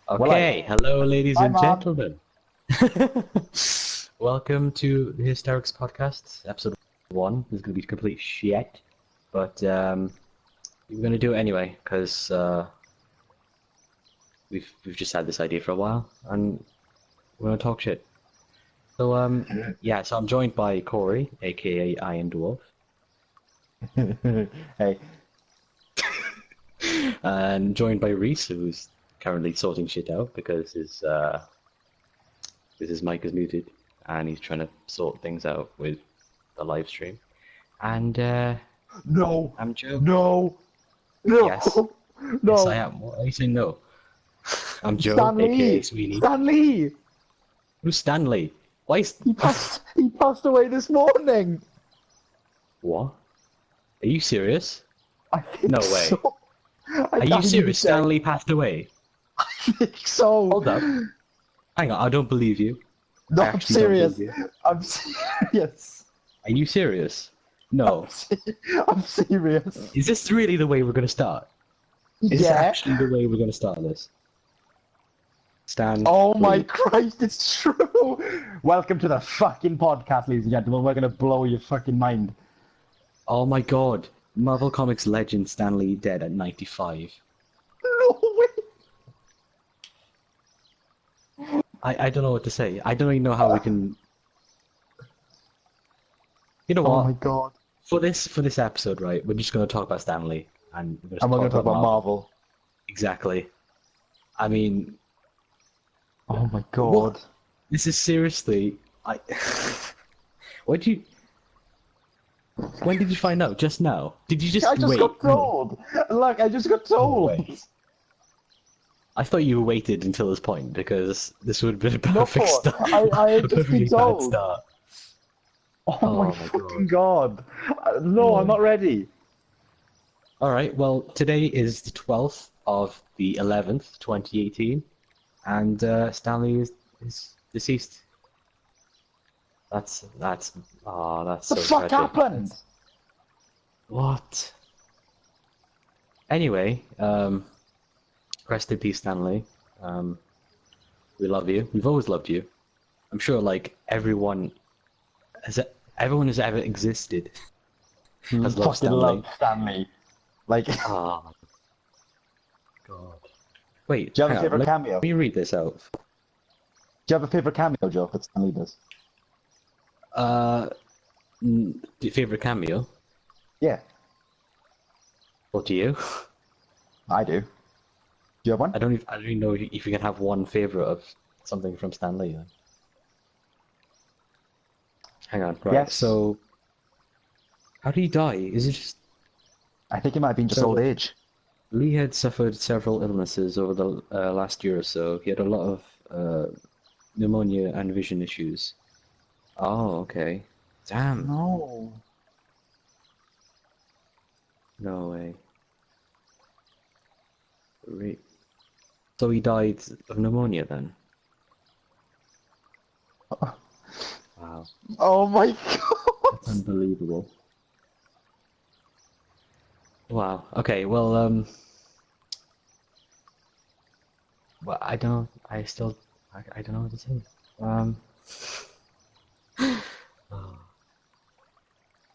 Okay, hello, ladies and Mom. gentlemen. Welcome to the HYSTERIKS Podcast, episode 1. This is going to be complete shit, but we're going to do it anyway, because we've just had this idea for a while, and we're going to talk shit. So, yeah, so I'm joined by Corey, aka Iron Dwarf. Hey. And joined by Reese, who's currently sorting shit out because his mic is muted and he's trying to sort things out with the live stream. And No. I'm Joe. No. No. Yes. No. Yes, I am. What are you saying? No. I'm Joe, Stan aka Lee. Sweeney. Stan Lee. Who's Stanley? Why is He passed away this morning. what? Are you serious? I think No way. so. Are you serious? Stanley passed away. I think so. Hold up. Hang on, I don't believe you. No, I I'm actually don't serious. believe you. I'm serious. Are you serious? No. I'm serious. Is this really the way we're going to start? Is this Yeah. actually the way we're going to start this? Stan. Oh my please. Christ, it's true. Welcome to the fucking podcast, ladies and gentlemen. We're gonna blow your fucking mind. Oh my god. Marvel Comics legend Stan Lee dead at 95. No way. I don't know what to say. I don't even know how we can... You know Oh what? my God. For this episode, right, we're just going to talk about Stan Lee. And we're And we're gonna talk about Marvel. Exactly. I mean, Oh my God. What? This is seriously... When did you find out? Just now? Did you just I just wait? got told. Look, I just got told. Wait. I thought you waited until this point because this would have been a perfect start. I had A just been perfectly bad told. start. Oh my fucking God. No, I'm not ready. All right. Well, today is the 12th of the 11th, 2018, and Stanley is deceased. That's What so the fuck tragic. happened? What? Anyway, rest in peace, Stanley. We love you. We've always loved you. I'm sure, like everyone has ever existed has loved Fucking Stanley. love Stanley. Like, do Oh my god. Wait, you have hang a on, favorite cameo? let me read this out. you have a favorite cameo, Joe, that Stanley does? Your favorite cameo? Yeah, What do you? I do. Do you have one? I don't even know if you can have one favorite of something from Stan Lee. Then. Hang on, right. Yes. So, how did he die? Is it just I think it might have been just So- old age. Lee had suffered several illnesses over the last year or so. He had a lot of pneumonia and vision issues. Oh, okay. Damn. No. No way. So he died of pneumonia then? Wow. Oh my God. That's unbelievable. Wow. Okay, well, I don't know. I don't know what to say.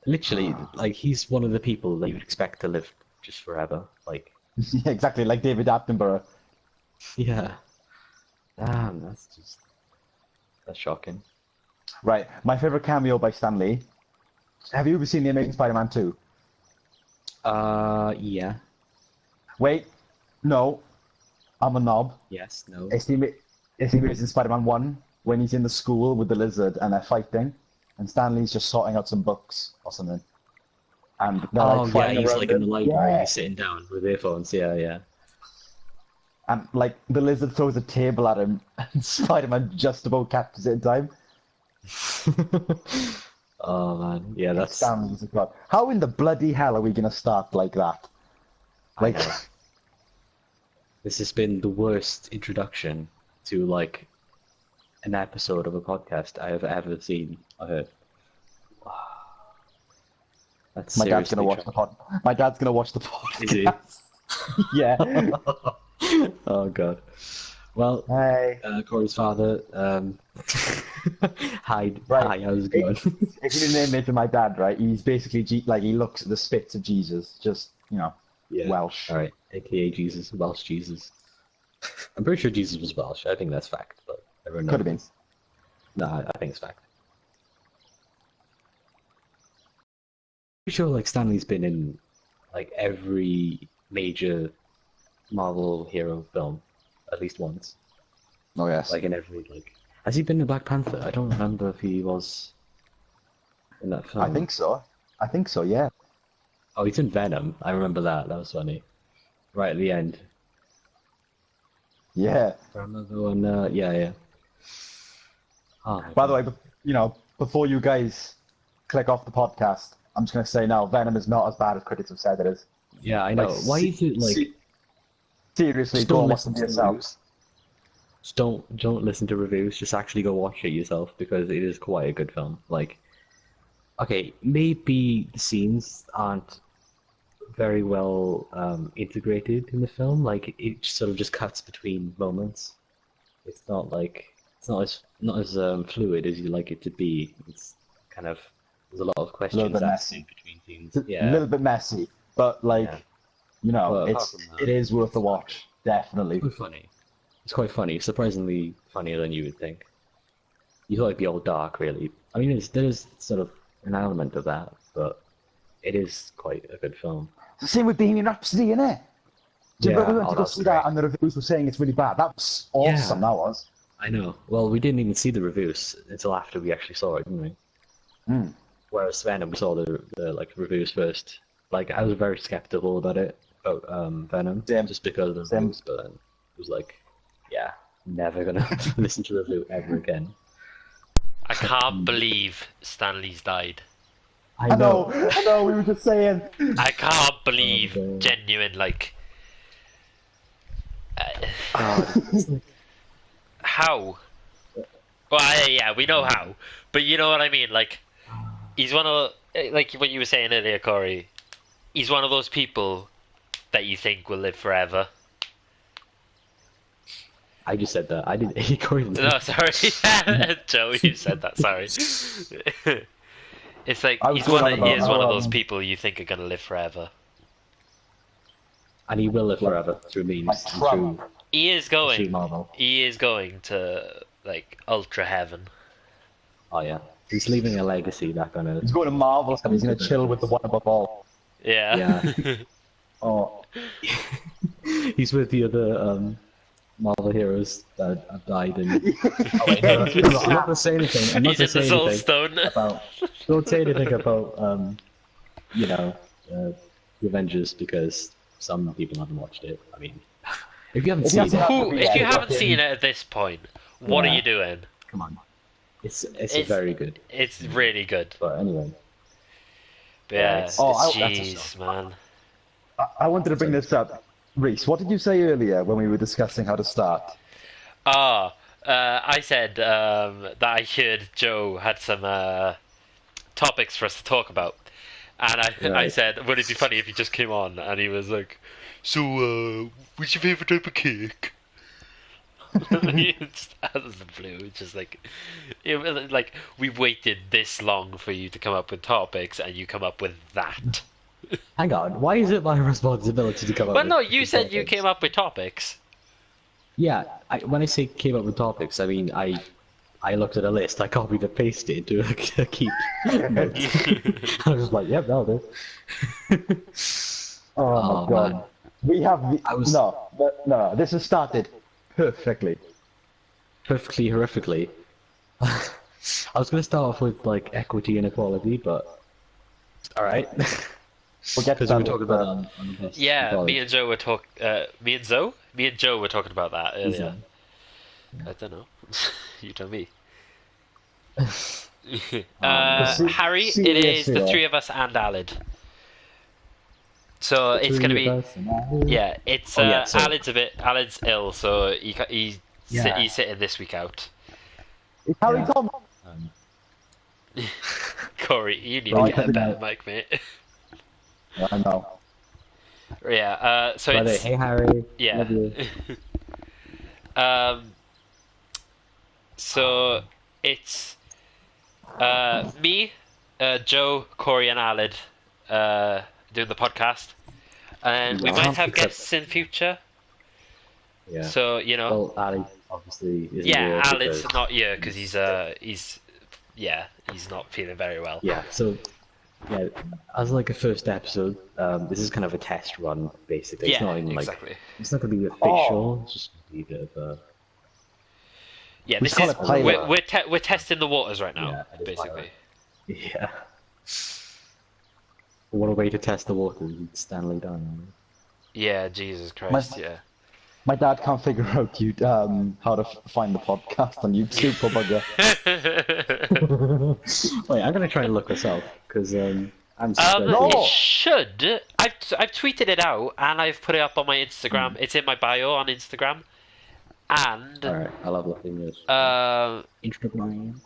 Literally, like, he's one of the people that you'd expect to live just forever. Like, Yeah, exactly, like David Attenborough. yeah. Damn, that's shocking. Right, my favorite cameo by Stan Lee. Have you ever seen The Amazing Spider-Man 2? Yeah. Wait, no. I'm a knob. Yes, no. It's the Amazing Spider-Man 1, when he's in the school with the lizard and they're fighting, and Stan Lee's just sorting out some books or something. And they're Oh, like yeah, flying he's around like in the him. library, Yeah. he's sitting down with earphones, yeah. And like the lizard throws a table at him, and Spider-Man just about catches it in time. Oh man, yeah, that's... Stan Lee's a god. How in the bloody hell are we gonna start like that? I Like, know. This has been the worst introduction to, like, an episode of a podcast I have ever seen or heard. That's my dad's seriously gonna watch the pod. My dad's gonna watch the Is he? podcast. Yeah. Oh god. Well, Hey. Corey's father. Hi, Right. hi. How's it going? If you didn't name it to my dad, right? He's basically like he looks at the spits of Jesus, just Yeah. Welsh. All right. AKA Jesus, Welsh Jesus. I'm pretty sure Jesus was Welsh. I think that's fact, but everyone knows. Could have been. No, I think it's fact. Pretty sure like Stanley's been in like every major Marvel hero film at least once. Oh yes. Like in every like. Has he been in Black Panther? I don't remember if he was in that film. I think so. Yeah. Oh, he's in Venom. I remember that. That was funny. Right at the end. Yeah. I remember when. Yeah. Oh, By the way, before you guys click off the podcast, I'm just gonna say now, Venom is not as bad as critics have said it is. yeah, I know. Like, Why is it like? Seriously, Just go don't and watch them listen to yourselves. Just don't listen to reviews. Just actually go watch it yourself because it is quite a good film. Like, okay, maybe the scenes aren't very well integrated in the film. Like, it sort of just cuts between moments. It's not as fluid as you like it to be. It's kind of there's a lot of questions bit asked messy. in between scenes. It's Yeah, a little bit messy, but Yeah. But apart from that- it is worth a watch, definitely. quite funny. It's quite funny. Surprisingly funnier than you would think. You thought it'd be all dark, really. I mean, there's sort of an element of that, but it is quite a good film. It's the same with Bohemian Rhapsody, innit? Do you remember we went to go that's see that great. and the reviews were saying it's really bad? That was awesome, Yeah. that was. I know. Well, we didn't even see the reviews until after we actually saw it, didn't we? Mm. Whereas Venom, we saw the like reviews first. Like, I was very skeptical about Venom, Same. just because of the Same. reviews, but then it was like, yeah, never gonna listen to the review ever again. I can't believe Stanley's died. I know, we were just saying. I can't believe God. genuine, like... God. how? Well, yeah, we know how. But you know what I mean, like... He's one of... Like what you were saying earlier, Corey. He's one of those people that you think will live forever. I just said that. I didn't. Corey didn't. No, sorry. Joe, you said that, sorry. It's like, I was he going on is about one of how, those people you think are going to live forever. And he will live forever through memes Like and Trump. through He is through going... Marvel. He is going to, like, ultra heaven. Oh yeah, he's leaving a legacy that gonna. He's going to Marvel and he's going to chill with the one above all. Yeah. Yeah. Oh, He's with the other Marvel heroes that have died. And oh, wait, no, I'm not gonna say anything. I'm not He's gonna in say the Soul anything Stone. about. Don't say anything about the Avengers because some people haven't watched it. I mean, if you haven't If you seen haven't- it, If you Yeah, haven't fucking- seen it at this point, what are Yeah. you doing? come on, it's It's- very good. It's really good. But anyway, But yeah, it's- Oh, that's a jeez, man. I wanted to bring this up. Reese, what did you say earlier when we were discussing how to start? I said that I heard Joe had some topics for us to talk about. And I Right. said, would it be funny if he just came on and he was like, so, what's your favourite type of cake? Just out of the blue, it's just like, we waited this long for you to come up with topics and you come up with that. hang on. Why is it my responsibility to come up? Well, with no, you said you topics? came up with topics. Yeah, when I say came up with topics, I mean I looked at a list, I copied and pasted to keep notes. I was just like, yep, that'll do. Oh, Oh, my god. man. We have the... I was- No, this has started perfectly. Perfectly horrifically. I was going to start off with like equity and equality, but all right. We'll get to Because we were that talking later. about on the best Yeah, college. me and Joe were Me and Joe were talking about that Who's earlier. I don't know. You tell me. se- Harry, it is seriously, the though. three of us and Alid. So it's gonna be yeah. It's Oh, yeah, so- Alid's ill, so he's Yeah. sitting this week out. It's Harry Yeah. Thomas. Corey, you need Right, to get a better no. mic, mate. I know. Yeah. So By the way, it's hey Harry. yeah. Love you. So it's me, Joe, Corey, and Alid doing the podcast, and we No, might have except- guests in future. Yeah. So Well, Ali obviously isn't yeah, here Alid's because- not here because he's not feeling very well. Yeah. So yeah, as like a first episode, this is kind of a test run basically. It's Yeah, not even exactly. like it's not gonna be official. It's just gonna be a bit of a Yeah, We this call is it pilot. we're testing the waters right now, Yeah, it is basically. pilot. yeah. What a way to test the waters with Stanley Down. Yeah, Jesus Christ, yeah. My dad can't figure out how to find the podcast on YouTube, poor bugger. Wait, I'm gonna try and look this up because I'm No! It should. I've tweeted it out and I've put it up on my Instagram. It's in my bio on Instagram. And All right, I love looking at this. Instagram.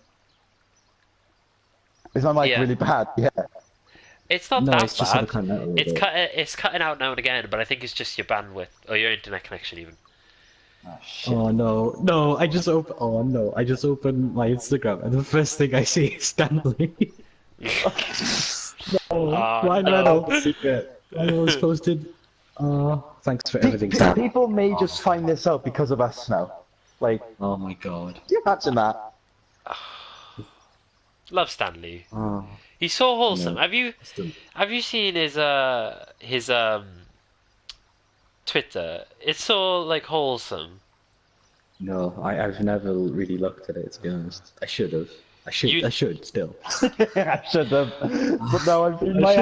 Is my mic Yeah. really bad? Yeah. it's not No, that it's just sort bad. of cutting out a little bit. It's cutting out now and again, but I think it's just your bandwidth or your internet connection even. Oh, shit. Oh no, I just opened my Instagram and the first thing I see is Stanley. Ryan no. Reynolds secret. Ryan Reynolds posted. Thanks for everything, Stan. People may just find this out because of us now. Like, Oh my god. can you imagine that? Love Stanley. Oh, He's so wholesome. No. Have you seen his Twitter? It's so like wholesome. no, I've never really looked at it to be honest. I should have. I should still. I should have. But now I've been my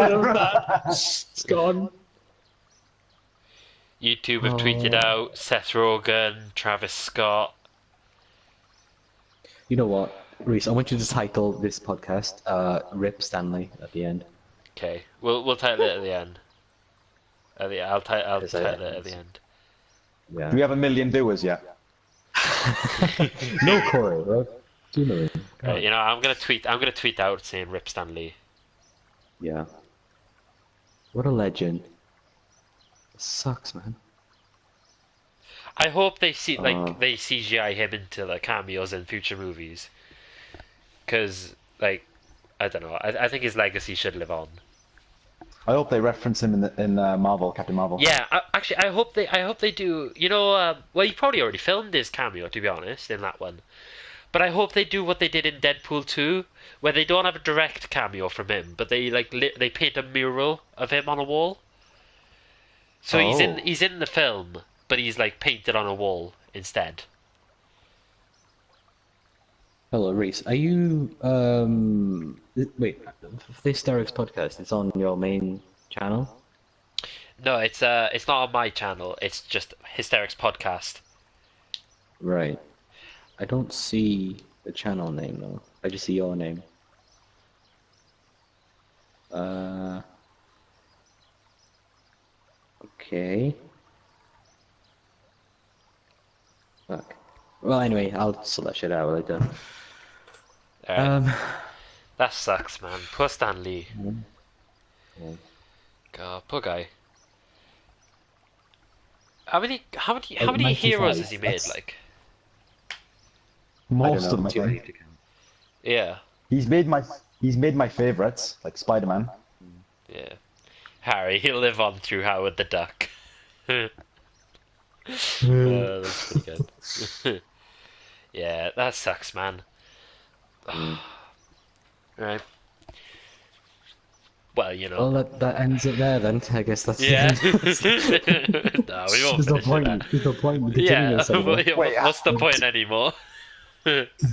It's gone. YouTube have tweeted out Seth Rogen, Travis Scott. You know what, Reese? I want you to title this podcast "Rip Stanley" at the end. Okay, we'll title it at the end. I'll title Is it that- at the end. Yeah. Do we have 1 million viewers yet? No, Corey. Right? 2 million. You know, I'm gonna tweet out saying "Rip Stanley." Yeah. What a legend. It sucks, man. I hope they see Uh. they CGI him into like cameos in future movies. Because like, I don't know. I think his legacy should live on. I hope they reference him in Marvel, Captain Marvel. Yeah, actually, I hope they do. You know, well, he probably already filmed his cameo, to be honest, in that one. But I hope they do what they did in Deadpool 2, where they don't have a direct cameo from him, but they they paint a mural of him on a wall. So Oh. he's in the film, but he's like painted on a wall instead. Hello, Reese. Are you wait, the HYSTERIKS Podcast, it's on your main channel? No, it's not on my channel. It's just HYSTERIKS Podcast. Right. I don't see the channel name though. I just see your name. Okay. Fuck. Well, anyway, I'll slash it out later. Alright. That sucks, man. Poor Stanley. Yeah. God, poor guy. How many 95, heroes has he made? that's- Like, Most I of don't them, I know, too early think. to count. yeah, He's made my favorites, like Spider-Man. yeah. Harry, he'll live on through Howard the Duck. That's pretty good. Yeah, that sucks, man. Right. Well, you know. Well, that ends it there then. I guess that's Yeah. the No, we won't There's no finish point. it There's no point in there. continuing Yeah. this anymore. What's the point anymore?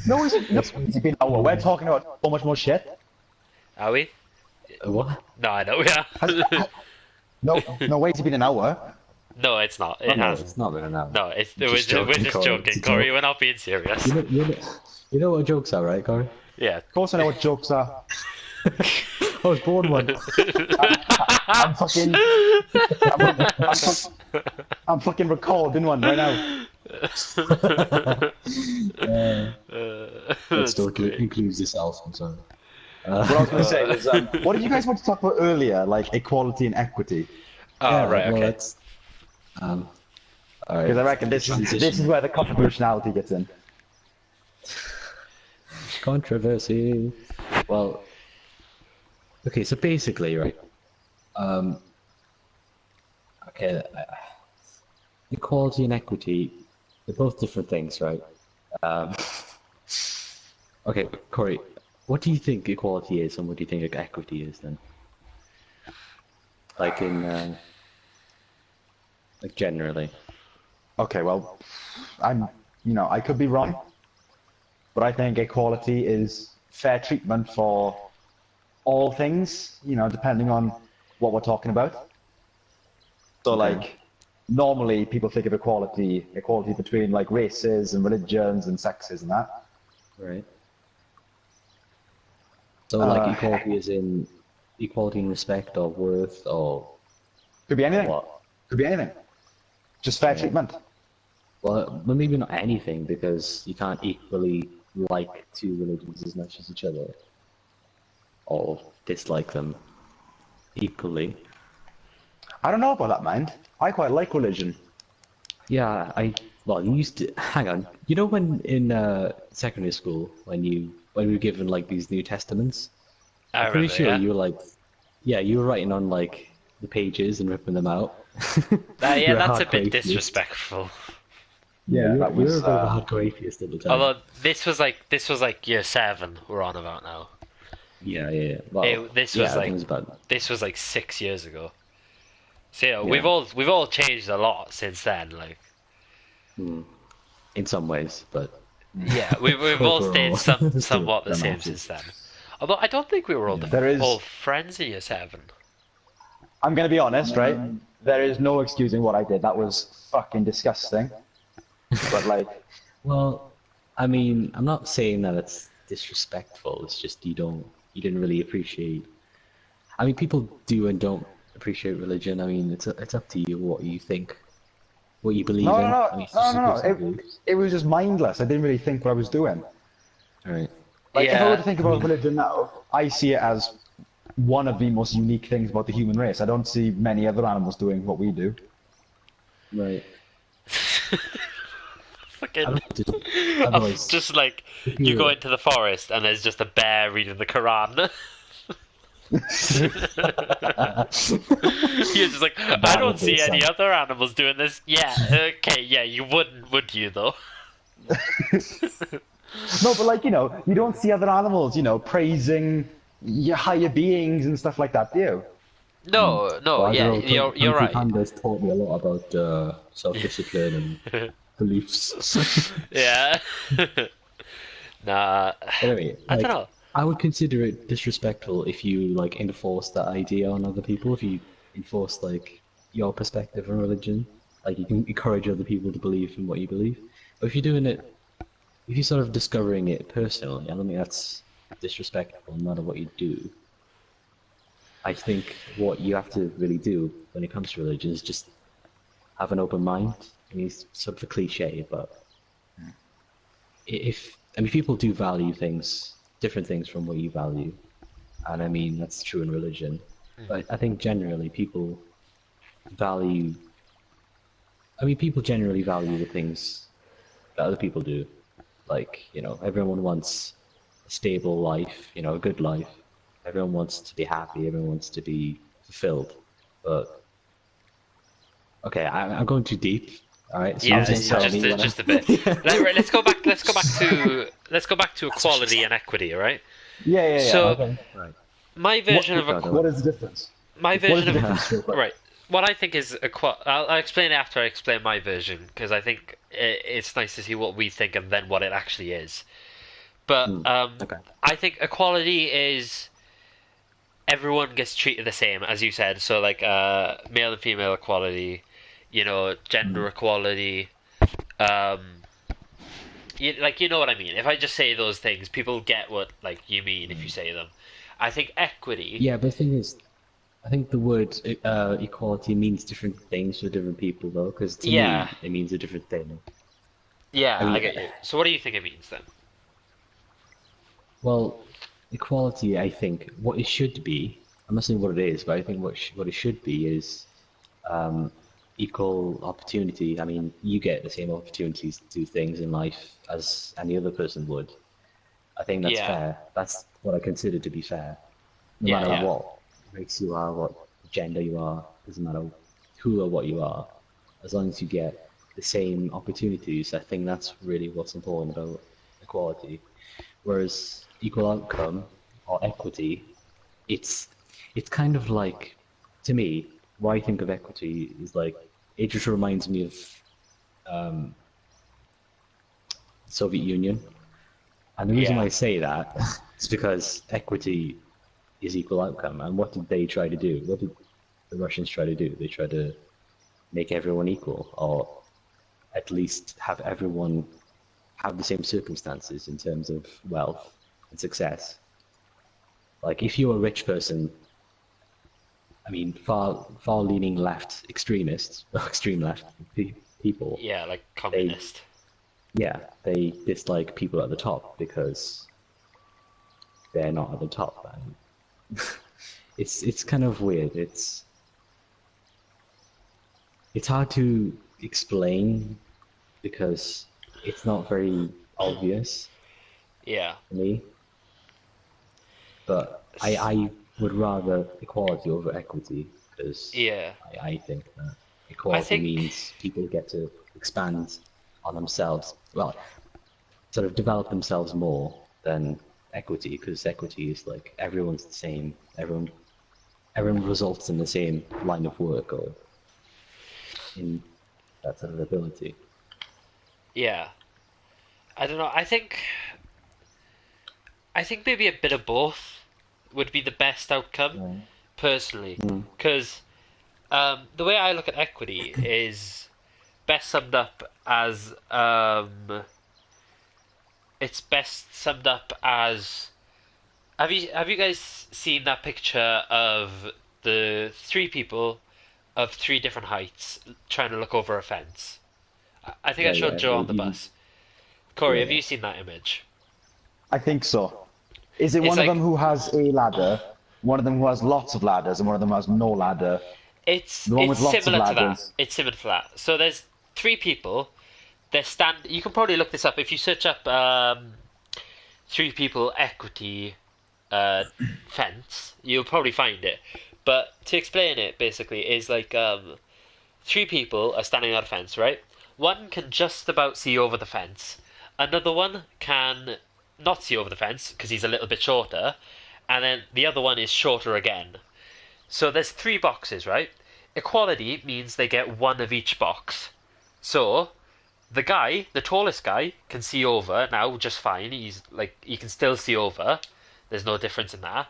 No, it's been an hour. We're talking about so much more shit. Are we? What? No, I know we are. No, wait, it's been an hour. No, it's not. It No, hasn't. it's not been an hour. No, we're Just just joking, Corey. joking, It's a Corey. joke. We're not being serious. You know what jokes are, right, Corey? Yeah. Of course I know what jokes are. I was born one. I'm fucking... I'm fucking recording one right now. It still includes yourself. I'm sorry. What I was going to say was, what did you guys want to talk about earlier? Like equality and equity. Oh, right, well, okay. it's, All Because I right. reckon this is where the controversiality gets in. Controversy. Well, okay, so basically, right? Okay, equality and equity, they're both different things, right? Um, okay, Corey, what do you think equality is, and what do you think equity is then? Like like generally. Okay, well, I could be wrong, but I think equality is fair treatment for all things, depending on what we're talking about. So, Okay. like, normally people think of equality between like races and religions and sexes and that. Right. So like equality is in equality in respect or worth or Could be anything. what? Could be anything. Just fair treatment. Well, maybe not anything because you can't equally like two religions as much as each other or dislike them equally. I don't know about that, mind. I quite like religion. Yeah, well, you used to hang on. You know when in secondary school when we were given like these New Testaments, I I'm pretty remember, sure yeah. you were like, yeah, you were writing on like the pages and ripping them out. Yeah, You're that's a hardcore bit atheist. disrespectful. Yeah, that you're was, a bit of a hardcore atheist at the time. Although this was like year 7 we're on about now. Yeah. Well, This yeah, was I think it's about. this was like 6 years ago. So yeah, Yeah. we've all changed a lot since then. Like, In some ways, but yeah, we've all stayed Overall, somewhat the still same massive. since then. Although I don't think we were all There is- all friends in year 7. I'm going to be honest, right? There is no excusing what I did. That was fucking disgusting. But like, well, I mean, I'm not saying that it's disrespectful. It's just you didn't really appreciate. I mean, people do and don't appreciate religion. I mean, it's up to you what you think, what you believe no, in. no, I mean, it's just a personal no. belief. It was just mindless. I didn't really think what I was doing. All right. Like, if I Yeah. were to think about religion now, I see it as one of the most unique things about the human race. I don't see many other animals doing what we do. Right. Fucking. Otherwise, Just like you go into the forest and there's just a bear reading the Quran. You're just like, I That don't would be see any some- other animals doing this. Yeah, okay, yeah, you wouldn't, would you though? No, but like, you don't see other animals, praising your higher beings and stuff like that, do you? No, Well, I yeah, don't know, you're Kung Fu right. Panda's taught me a lot about self-discipline and beliefs. Yeah. Nah, Anyway, I like, don't know. I would consider it disrespectful if you like enforce that idea on other people. If you enforce like your perspective on religion, like you can encourage other people to believe in what you believe. But if you're doing it, if you're sort of discovering it personally, I don't think that's disrespectful, no matter what you do. I think what you have to really do when it comes to religion is just have an open mind. I mean, it's sort of a cliche, but people do value things, different things from what you value, and I mean that's true in religion. But I think generally people value. I mean, people generally value the things that other people do. Like, everyone wants a stable life, a good life. Everyone wants to be happy. Everyone wants to be fulfilled. But okay, I'm going too deep. All right. So Yeah, just tell me when just a I'm- bit. Right, let's go back to equality and equity, all right? Yeah. So Okay. Right. my version What- of What is the difference? my What is version the of difference? Real quick? right. What I think is I'll explain it after I explain my version because I think it's nice to see what we think and then what it actually is. But Okay. I think equality is everyone gets treated the same, as you said. So like male and female equality, gender equality. You know what I mean. If I just say those things, people get what like you mean if you say them. I think equity. Yeah, but the thing is, I think the word equality means different things for different people, though. Because to Yeah. me, it means a different thing. Yeah, I mean- I get you. So what do you think it means then? Well, equality, I think, what it should be. I'm not saying what it is, but I think what it should be is equal opportunity. I mean, you get the same opportunities to do things in life as any other person would. I think that's Yeah. fair. That's what I consider to be fair. No Yeah, matter yeah. what race you are, what gender you are, doesn't matter who or what you are, as long as you get the same opportunities, I think that's really what's important about equality. Whereas equal outcome or equity, it's it's kind of like, to me, what I think of equity is like, it just reminds me of Soviet Union. And the reason why Yeah. I say that is because equity is equal outcome. And what did they try to do? What did the Russians try to do? They tried to make everyone equal, or at least have everyone have the same circumstances in terms of wealth and success. Like, if you're a rich person, I mean, far leaning left extremists, or extreme left people, Yeah, like communist. they dislike people at the top because they're not at the top. And it's kind of weird. It's hard to explain because it's not very obvious Yeah. to me. But I would rather equality over equity because Yeah. I think that equality think- means people get to expand on themselves. Well, sort of develop themselves more than equity, because equity is like everyone's the same. Everyone results in the same line of work or in that sort of ability. Yeah. I don't know. I think maybe a bit of both would be the best outcome, personally. Because the way I look at equity is best summed up as it's best summed up as have you guys seen that picture of the three people of three different heights trying to look over a fence? I think I Yeah, showed yeah, Joe on the you- bus. Corey, yeah, have yeah. you seen that image? I think so. Is it It's one like- of them who has a ladder, one of them who has lots of ladders, and one of them has no ladder? It's The one it's with lots of similar to that. ladders. It's similar to that. So there's three people. They're You can probably look this up if you search up three people equity fence. You'll probably find it. But to explain it, basically, is like three people are standing on a fence, right? One can just about see over the fence. Another one can not see over the fence because he's a little bit shorter, and then the other one is shorter again. So there's three boxes, right? Equality means they get one of each box. So the tallest guy, can see over now just fine. He can still see over. There's no difference in that.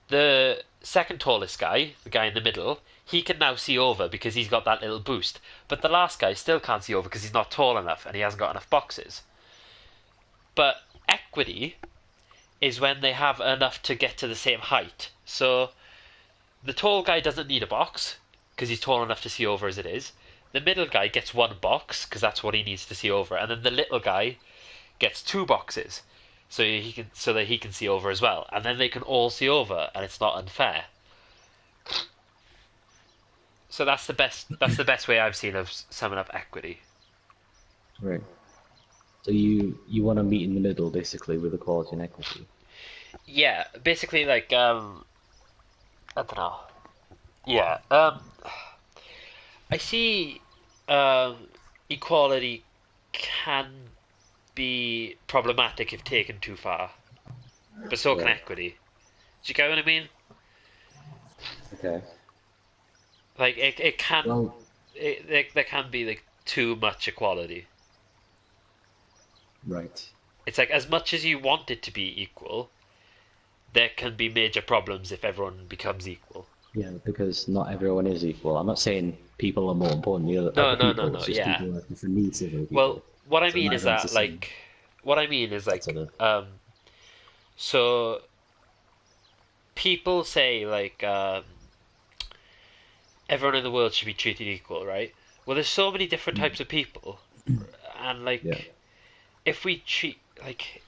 The second tallest guy, the guy in the middle, he can now see over because he's got that little boost. But the last guy still can't see over because he's not tall enough and he hasn't got enough boxes. But equity is when they have enough to get to the same height. So the tall guy doesn't need a box because he's tall enough to see over as it is. The middle guy gets one box because that's what he needs to see over, and then the little guy gets two boxes so that he can see over as well, and then they can all see over, and it's not unfair. So that's the best way I've seen of summing up equity. Right. So you want to meet in the middle, basically, with equality and equity. Yeah, basically, like I don't know. Yeah, I see equality can be problematic if taken too far, but so can Yeah. equity. Do you get what I mean? Okay. Like it can Well, there can be like too much equality. right. It's like as much as you want it to be equal, there can be major problems if everyone becomes equal. Yeah, because not everyone is equal. I'm not saying people are more important than other people. It's just yeah. people have different needs of other people. Well, what I So mean not is everyone's that the same. like what I mean is like That's sort so people say like everyone in the world should be treated equal, right? Well, there's so many different types of people, and like Yeah. if we treat like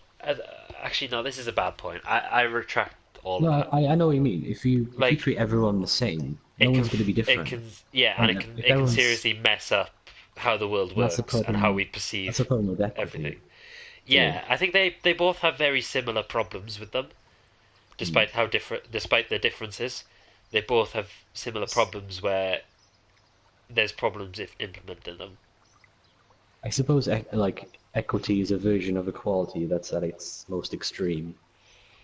actually no, this is a bad point. I retract all No, of that. I know what you mean. If you Like- treat everyone the same, No one's going to be different. And it can seriously mess up how the world works and how we perceive that's the problem with equity. everything. Yeah, I think they both have very similar problems with them, despite the differences. They both have similar problems where there's problems if implementing them. I suppose equity is a version of equality that's at its most extreme.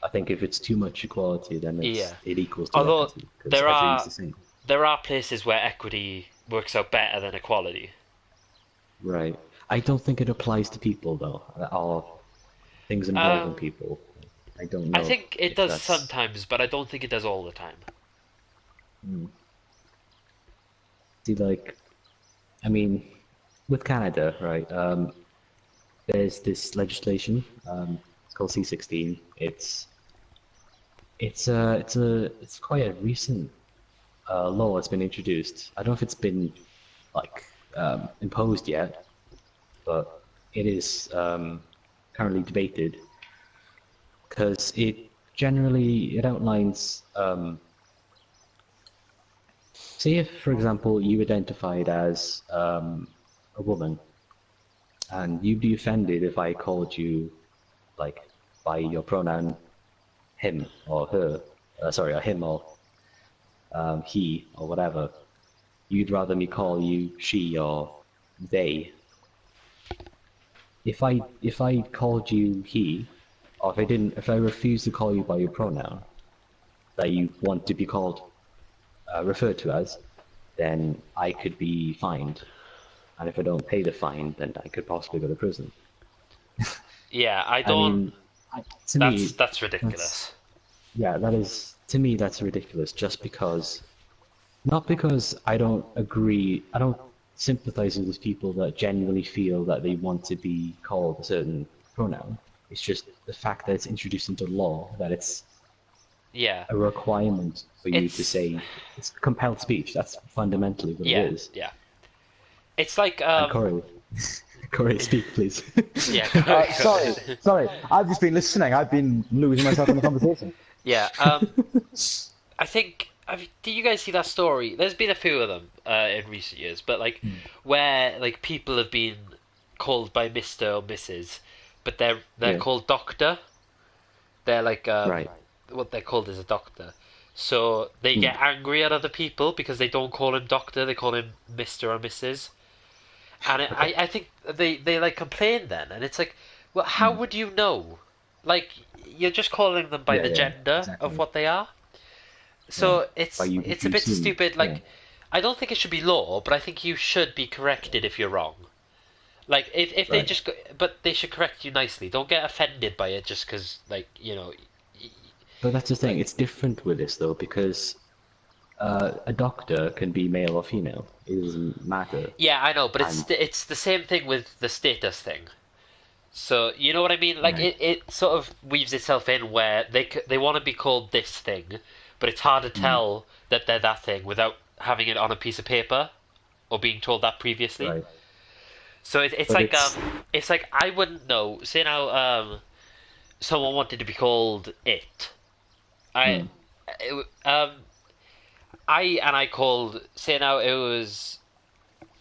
I think if it's too much equality, then it equals to Although equity. Everything's the same. There are places where equity works out better than equality. Right. I don't think it applies to people though, or things involving people. I don't know. I think it does sometimes, but I don't think it does all the time. See, I mean, with Canada, right? There's this legislation. It's called C-16. It's quite a recent law that's been introduced. I don't know if it's been imposed yet, but it is currently debated because it outlines. Say if, for example, you identified as a woman, and you'd be offended if I called you by your pronoun him or her, or him or he or whatever. You'd rather me call you she or they. If I called you he, or if I refused to call you by your pronoun that you want to be called, referred to as, then I could be fined, and if I don't pay the fine, then I could possibly go to prison. Yeah, I don't. That's ridiculous. To me that's ridiculous. Just not because I don't agree. I don't sympathize with those people that genuinely feel that they want to be called a certain pronoun. It's just the fact that it's introduced into law that it's a requirement for you to say. It's compelled speech. That's fundamentally what it is. Yeah. It's like Corey, speak, please. Yeah. Sorry. I've just been listening. I've been losing myself in the conversation. Yeah. I think. Did you guys see that story? There's been a few of them in recent years, but where people have been called by Mr. or Mrs., but they're called Doctor. They're right. What they're called is a doctor. So they get angry at other people because they don't call him Doctor, they call him Mr. or Mrs. And I think they complain then, and it's well, how would you know? You're just calling them by the gender of what they are. So it's a bit stupid. I don't think it should be law, but I think you should be corrected if you're wrong. If they just but they should correct you nicely. Don't get offended by it just because But that's the thing. It's different with this though, because a doctor can be male or female. It doesn't matter. Yeah, I know, but it's the same thing with the status thing. So you know what I mean? It sort of weaves itself in where they want to be called this thing, but it's hard to tell that they're that thing without having it on a piece of paper or being told that previously. Right. So it's like I wouldn't know. Say now, someone wanted to be called it. I called. Say now it was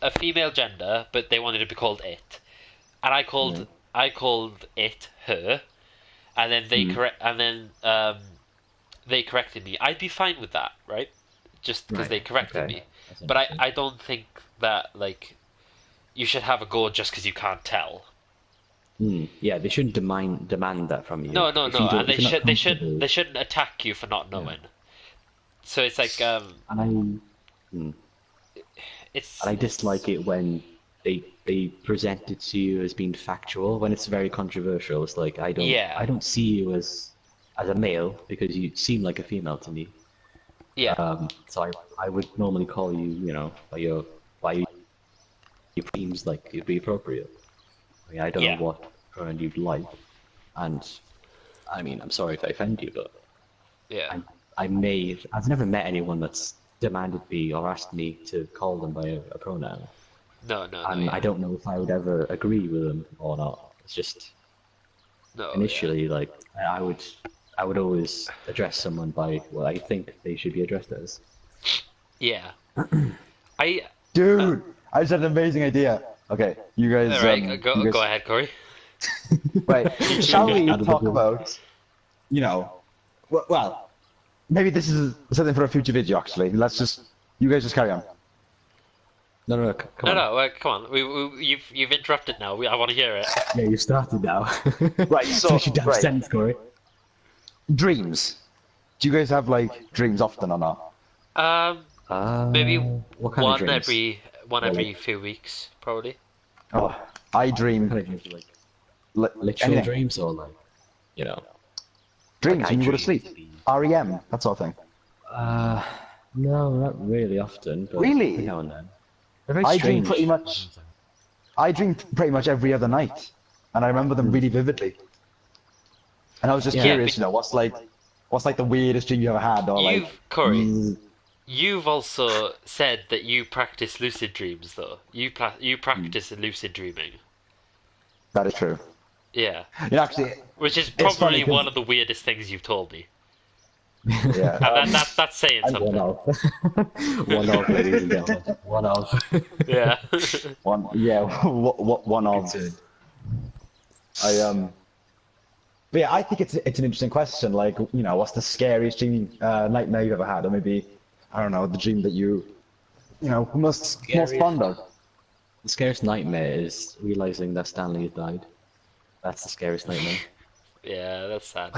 a female gender, but they wanted to be called it, and I called it her, and then they corrected me. I'd be fine with that, right? Just because they corrected me. But I don't think that you should have a go just because you can't tell. Yeah, they shouldn't demand that from you. No, and they shouldn't attack you for not knowing. Yeah. So it's and I dislike it when they present it to you as being factual when it's very controversial. It's I don't see you as a male because you seem like a female to me. Yeah. So I would normally call you, by your seems like it'd be appropriate. I mean, I don't know what pronoun you'd like, and I mean, I'm sorry if I offend you, but I've never met anyone that's demanded me or asked me to call them by a pronoun. No. And I don't know if I would ever agree with them or not. It's just initially, I would always address someone by what I think they should be addressed as. Yeah. I Dude, I just had an amazing idea. Okay, you guys. all right. you guys... Go ahead, Corey. Right, shall we Out of the talk blue. about, well, maybe this is something for a future video. Actually, you guys just carry on. No, come on. No, come on. You've interrupted now. I want to hear it. Yeah, you started now. Right, so Finish your damn right. sentence, Corey. Dreams. Do you guys have like dreams often or not? Maybe what kind of one dreams? every few weeks, probably. Oh, I dream What kind of dreams? Like literal literal dreams or like, you know? dreams like when I you go to dream. sleep. REM, that sort of thing. No, not really often. But Really? Now and then. They're very I dream strange. pretty much. I dream pretty much every other night, and I remember them really vividly. And I was just Yeah. curious, what's like the weirdest dream you ever had, or like. Corey, you've also said that you practice lucid dreams, though. You practice lucid dreaming. That is true. Yeah, Actually, which is funny probably 'cause- one of the weirdest things you've told me. yeah. And that's saying One something. of. One of, ladies and gentlemen. One of. Yeah. One of. But yeah, I think it's an interesting question. Like, what's the scariest dream, nightmare you've ever had, or maybe, I don't know, the dream that you, most fond of. The scariest nightmare is realizing that Stanley has died. That's the scariest nightmare. Yeah, that's sad.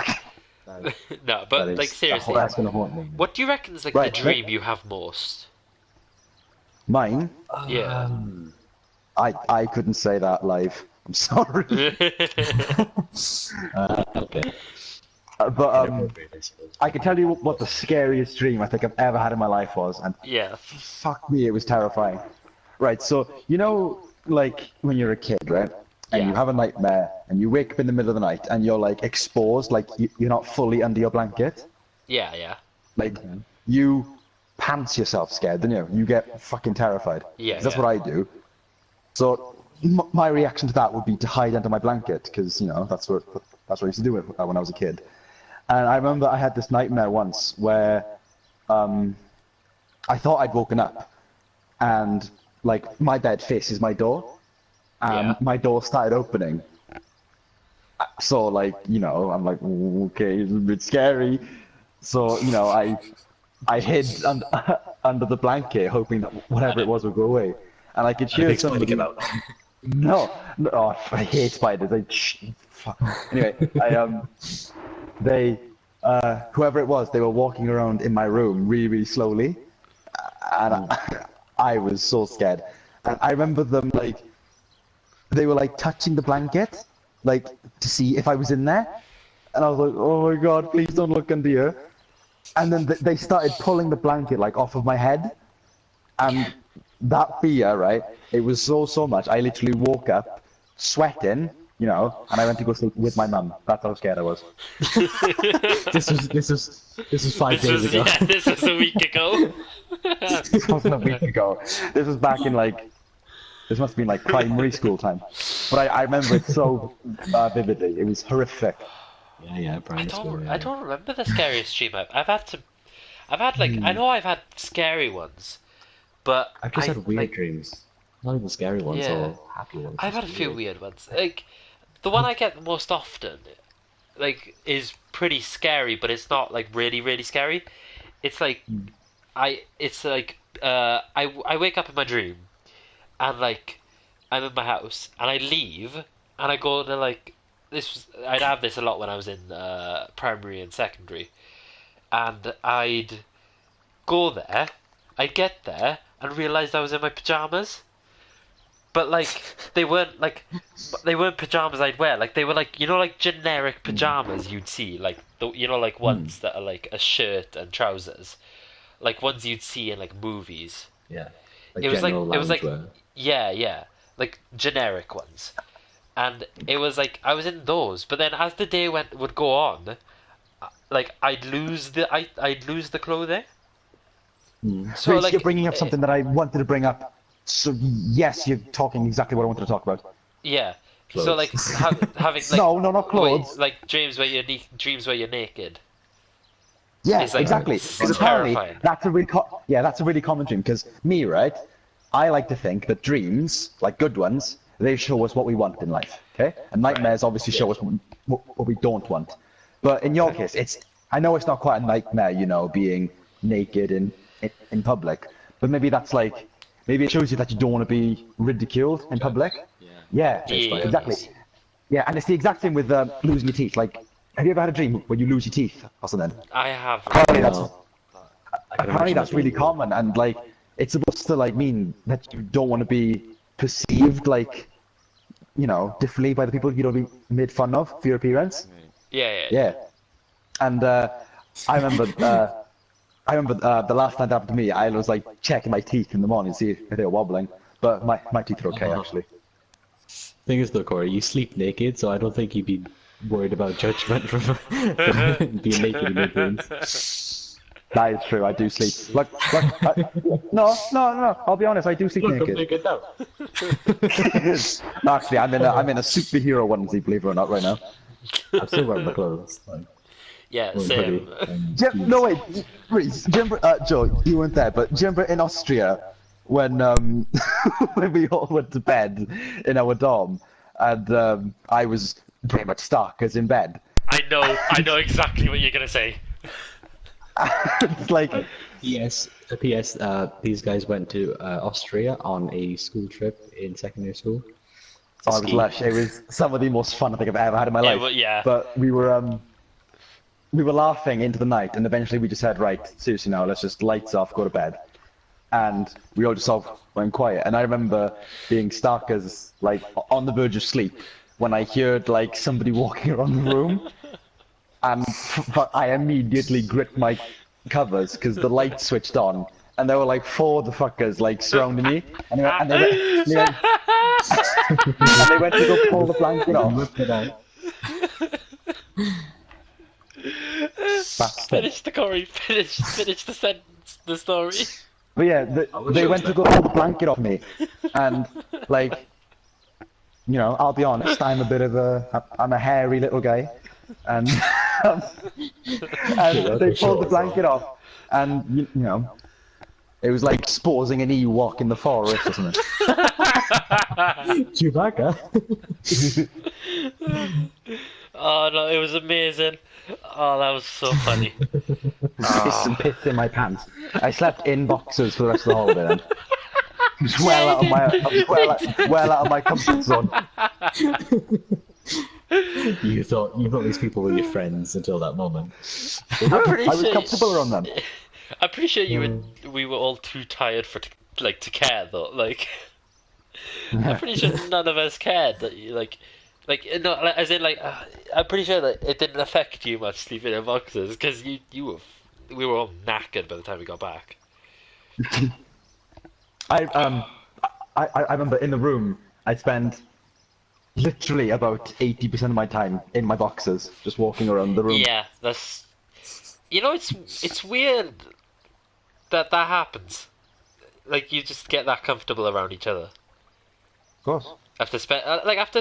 That- No, but that is- like seriously, that's gonna haunt me. what do you reckon is like Right, the dream you have most? Mine, Yeah. I couldn't say that live. I'm sorry. Okay. But I can tell you what the scariest dream I think I've ever had in my life was, and Yeah. fuck me, it was terrifying. Right, so like when you're a kid, right, and Yeah. you have a nightmare, and you wake up in the middle of the night, and you're like exposed, like you're not fully under your blanket, Yeah. like you pants yourself scared, don't you? You get fucking terrified. Yeah, 'Cause that's yeah. what I do. So my reaction to that would be to hide under my blanket, because that's what I used to do when I was a kid. And I remember I had this nightmare once where I thought I'd woken up, and like my bed faces my door, and Yeah. my door started opening. So like I'm like, okay, it's a bit scary. So I hid under the blanket, hoping that whatever it was would go away, and I could hear Big somebody. came out. No, oh, I hate spiders. Fuck. Anyway, they, whoever it was, they were walking around in my room really, really slowly, and I was so scared. And I remember them they were like touching the blanket, like to see if I was in there, and I was like, oh my god, please don't look under here. And then they started pulling the blanket like off of my head, and that fear, right? It was so much. I literally woke up sweating, and I went to go sleep with my mum. That's how scared I was. This was 5 days ago. Yeah, this was a week ago. This wasn't a week ago. This was back in this must have been like primary school time. But I remember it so vividly. It was horrific. Yeah, primary school. Yeah. I don't remember the scariest dream I've had I know I've had scary ones, but I've just had weird like, dreams. Not even scary ones Yeah. or happy ones. I've had a just few weird ones. Like the one I get the most often, is pretty scary, but it's not like really really scary. It's like I wake up in my dream, and like I'm in my house, and I leave, and I go to I'd have this a lot when I was in primary and secondary, and I'd go there, I'd get there, and realise I was in my pajamas. But they weren't pajamas I'd wear. Like they were generic pajamas you'd see, ones that are like a shirt and trousers, like ones you'd see in like movies. Yeah. It was loungewear. yeah, like generic ones, and it was like I was in those. But then as the day would go on, I'd lose the clothing. So you're bringing up something that I wanted to bring up. So yes, you're talking exactly what I wanted to talk about. Yeah. Clothes. So having No, not clothes. like dreams where you're naked. Yeah, It's like, exactly. it's Because apparently terrifying. that's a really common dream. Because me, right, I like to think that dreams, like good ones, they show us what we want in life. Okay, and nightmares obviously show us what we don't want. But in your case, I know it's not quite a nightmare, you know, being naked in public. But maybe maybe it shows you that you don't want to be ridiculed in public. Yeah, exactly. Yeah, and it's the exact same with losing your teeth. Like, have you ever had a dream where you lose your teeth or something? I have. Apparently that's really common, and like it's supposed to like mean that you don't want to be perceived like, you know, differently by the people you don't be made fun of for your appearance. Yeah. And I remember the last time that happened to me, I was like checking my teeth in the morning to see if they were wobbling, but my teeth are okay actually. Thing is though, Corey, you sleep naked, so I don't think you'd be worried about judgment from being naked in your dreams. That is true. I do sleep. Look. No. I'll be honest. I do sleep naked. now. Actually, I'm in a superhero onesie, believe it or not, right now. I'm still wearing my clothes. Like, Yeah, same. No wait, Reese, do you remember, Joe? You weren't there, but do you remember in Austria when when we all went to bed in our dorm, and I was pretty much stuck as in bed. I know exactly what you're gonna say. It's like, P.S. These guys went to Austria on a school trip in secondary school. I was lush. It was some of the most fun I think I've ever had in my life. Yeah. But we were laughing into the night, and eventually we just said, right, seriously now, let's just lights off, go to bed. And we all just sort of went quiet. And I remember being stuck as like on the verge of sleep when I heard like somebody walking around the room, and but I immediately gripped my covers because the light switched on, and there were like 4 of the fuckers like surrounding me, and they went to go pull the blanket off. Finish the Corey. Finish the sentence. The story. But yeah, they went to go pull the blanket off me, and like, you know, I'll be honest, I'm a hairy little guy, and they pulled the blanket off, and you know, it was like exposing an Ewok in the forest or something. Chewbacca. Oh no, it was amazing. Oh, that was so funny. Piss in my pants. I slept in boxers for the rest of the holiday then. I was well out of my comfort zone. You thought these people were your friends until that moment. I'm pretty I was sure. comfortable around them. I'm pretty sure we were all too tired to care though. Like, I'm pretty sure none of us cared that you like no, as in like I'm pretty sure that it didn't affect you much sleeping in boxes because we were all knackered by the time we got back. I remember in the room I spent literally about 80% of my time in my boxers, just walking around the room. Yeah, that's. You know, it's weird that happens. Like you just get that comfortable around each other. Of course. After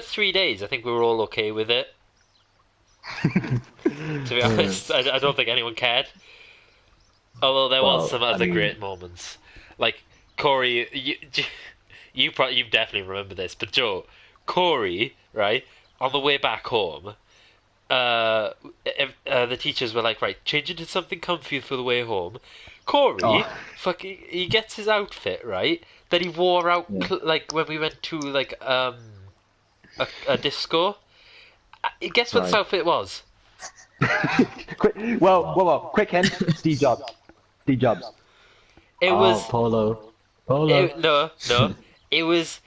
3 days, I think we were all okay with it. To be honest, I don't think anyone cared. Although there was some other great moments, like Corey. You definitely remember this, but Joe, Corey, right on the way back home, the teachers were like, right, change into something comfy for the way home. Corey, he gets his outfit right that he wore out like when we went to like a disco. Guess what this outfit was? Quick hint. Steve Jobs. It was Polo. No. It was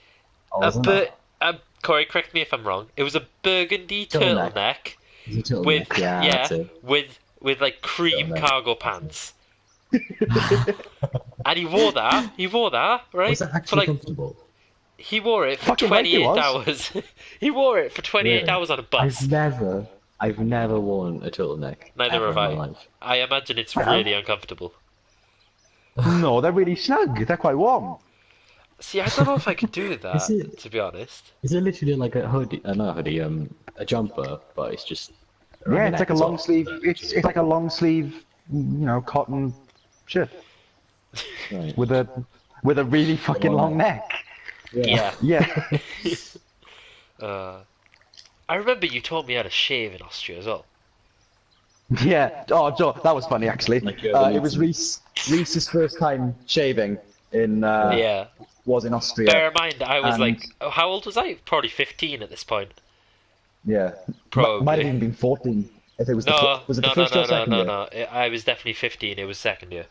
Corey, correct me if I'm wrong. It was a burgundy turtleneck with like cream cargo pants. And he wore that, right? Was that actually comfortable? He wore it for 28 hours. He wore it for 28 hours on a bus. I've never worn a turtleneck. Neither have I. Life. I imagine it's really uncomfortable. No, they're really snug. They're quite warm. See, I don't know if I could do that, to be honest. Is it literally like a hoodie? Not a hoodie, a jumper, but it's just... Yeah, it's like a long sleeve. It's like a long sleeve cotton shit Right. with a really fucking long neck. Yeah. Yeah. I remember you taught me how to shave in Austria as well. Yeah. Oh, Joe, that was funny actually. Like, It was Reese's first time shaving in Yeah. was in Austria. Bear in mind, I was And- like, how old was I? Probably 15 at this point. Yeah. Probably. Might have even been 14 if it was No, was it no, the first no, or no, second no, year? no. I was definitely 15. It was second year.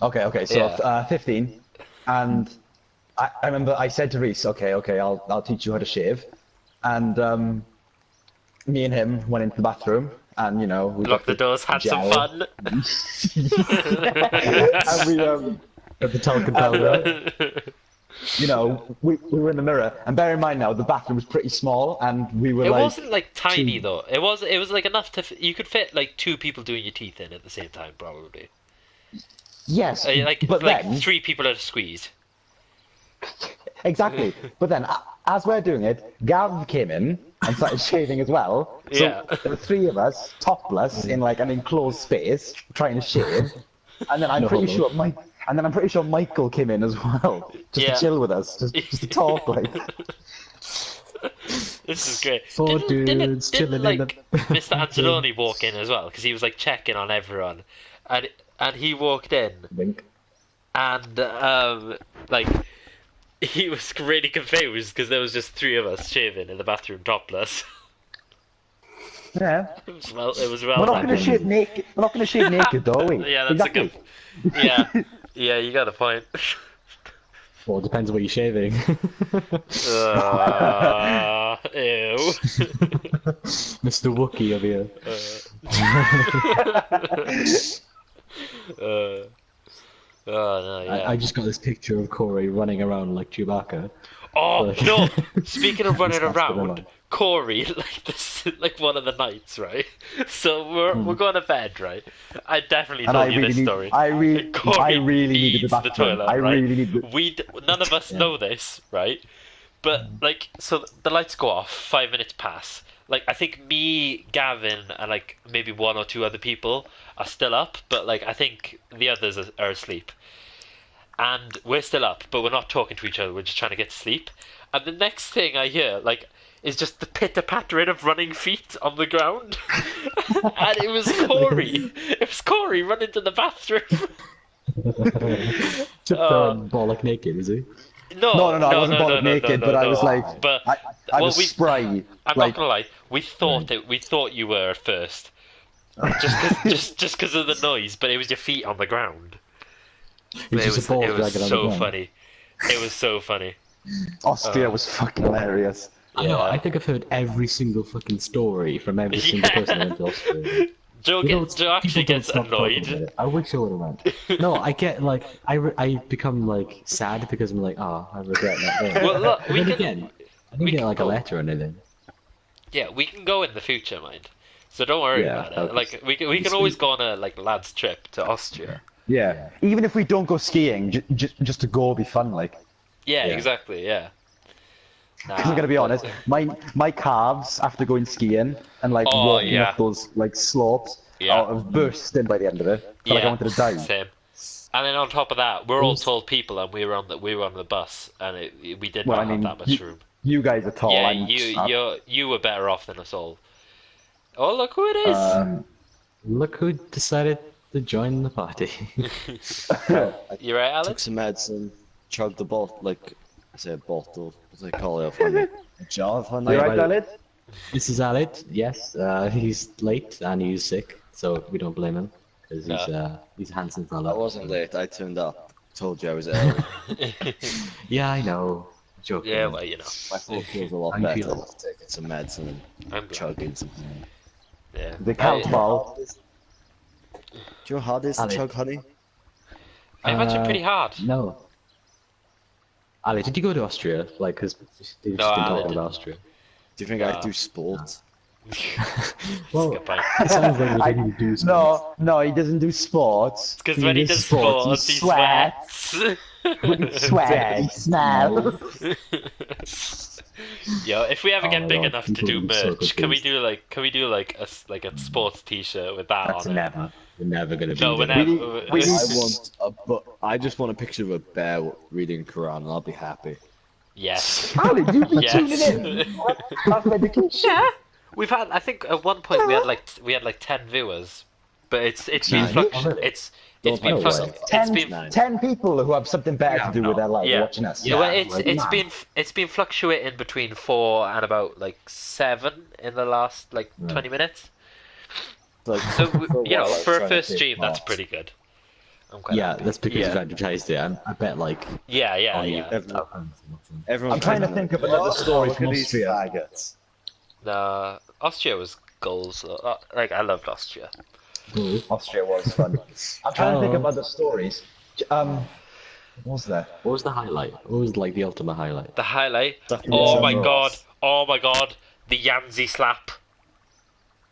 Okay, so Yeah. 15, and I remember I said to Reese, okay, I'll teach you how to shave, and me and him went into the bathroom, and we Locked the got doors, had some gel. fun. And we At the talcum powder. we were in the mirror, and bear in mind now the bathroom was pretty small, and we were It like, wasn't like tiny though. It was like enough to you could fit like 2 people doing your teeth in at the same time probably. yes, Like but then 3 people at a squeeze. exactly, but then as we're doing it, Gav came in and started shaving as well. So Yeah. there were 3 of us topless in like an enclosed space trying to shave, and then I'm pretty sure Michael came in as well, just Yeah. to chill with us, just to talk like. This is great. 4 dudes chilling in like Mr. Anzalone walk in as well because he was like checking on everyone, and he walked in Wink. and like he was really confused because there was just 3 of us shaving in the bathroom topless. Yeah. It was well We're not going to done. shave naked. We're not going to shave naked, though, are we? Yeah, that's exactly. a good. Yeah, you got a point. Well, it depends what you're shaving. Ew. Mr. Wookie over here. Oh no, yeah. I just got this picture of Corey running around like Chewbacca. Oh no! Speaking of running That's the around, one. Corey, like this, like one of the nights, right? So we're going to bed, right? I definitely And told I you really this need. story. I really Corey needed the needs bathroom. toilet, I right? really need. None of us know this, right? But like, so the lights go off. 5 minutes pass. Like, I think me, Gavin, and like maybe 1 or 2 other people are still up, but like I think the others are asleep. And we're still up, but we're not talking to each other. We're just trying to get to sleep. And the next thing I hear, like, is just the pitter-pattering of running feet on the ground. And it was Corey. It was Corey running to the bathroom. Bollock naked, is he? No, I wasn't bollock naked, but I was like, But I was spry. I'm like, not gonna lie. We thought you were at first, just because of the noise. But it was your feet on the ground. He's just a ball It was dragging on the so ground. funny. It was so funny. Austria was fucking hilarious. I know, I think I've heard every single fucking story from every single person who went to Austria. Joe You know, Joe actually people don't gets stop talking about annoyed. it. I wish I would have went. No, I get like I become like sad because I'm like, oh, I regret not going. Well, look, But then again, I didn't we get can like a go- letter or anything. Yeah, we can go in the future, mind. So don't worry Yeah, about it. okay. Like we can always go on a like lads trip to Austria. Yeah. Even if we don't go skiing, just to go will be fun. Like, Yeah, Yeah. exactly. Yeah. because I'm gonna be honest, my calves after going skiing and like Oh, walking yeah. up those like slopes, Yeah. have burst in by the end of it. Felt like I wanted to die. Same. And then on top of that, we're all tall people, and we were on the bus, and we did Well, not I mean, have that much room. You guys are tall. Yeah, I'm you were better off than us all. Oh, look who it is! Look who decided to join the party. You right, Took Alex? some medicine, chugged the bottle, like, I say a bottle, what's it called of honey? A jar of honey. You right, Well, Dalit? This is Alid. Yes, he's late and he's sick, so we don't blame him because he's a handsome fella. I wasn't late, I turned up. Told you I was ill. Yeah, I know. Joking. Yeah, well, you know. My foot feels a lot How you better feeling? after taking some medicine I'm and glad. chugging some honey. Yeah. The Calpol. Do you know how hard it is to Ali. chug honey? I imagine pretty hard. No. Ali, did you go to Austria? Like, because they've No, just been Ali talking didn't. about Austria. Do you think I do sport? Well, Good point. it sounds like you didn't do sports. No, he doesn't do sports. Because when he does sports, he sweats. He sweats. He smells. Yo, if we ever Oh get my big God, enough to people do will be so merch, can we confused. do like a sports T-shirt with that That's on it? never. We're never gonna be No, we're there. never. I just want a picture of a bear reading Quran, and I'll be happy. Yes. Ali, you've been Yes. tuning in. That's medication. Yeah. We've had. I think at one point we had like 10 viewers, but it's been Nice. it's Don't been know fluc- why. it's been 10 people who have something better to do with their life Yeah. watching us. Yeah. well, like, it's been fluctuating between 4 and about like 7 in the last like 20 minutes. Like, So for you know, what, like, for a trying to first take stream, that's part. pretty good. I'm quite Yeah, happy. that's because yeah. you've advertised it. I bet like. Yeah, on Everyone, I'm trying to think of another story look from at these Austria. faggots. Austria was goals. Like I loved Austria. Austria was fun. I'm trying to think of other stories. What was there? What was the highlight? What was like the ultimate highlight? The highlight. Definitely Oh Sam my Ross. god! The Yanzi slap.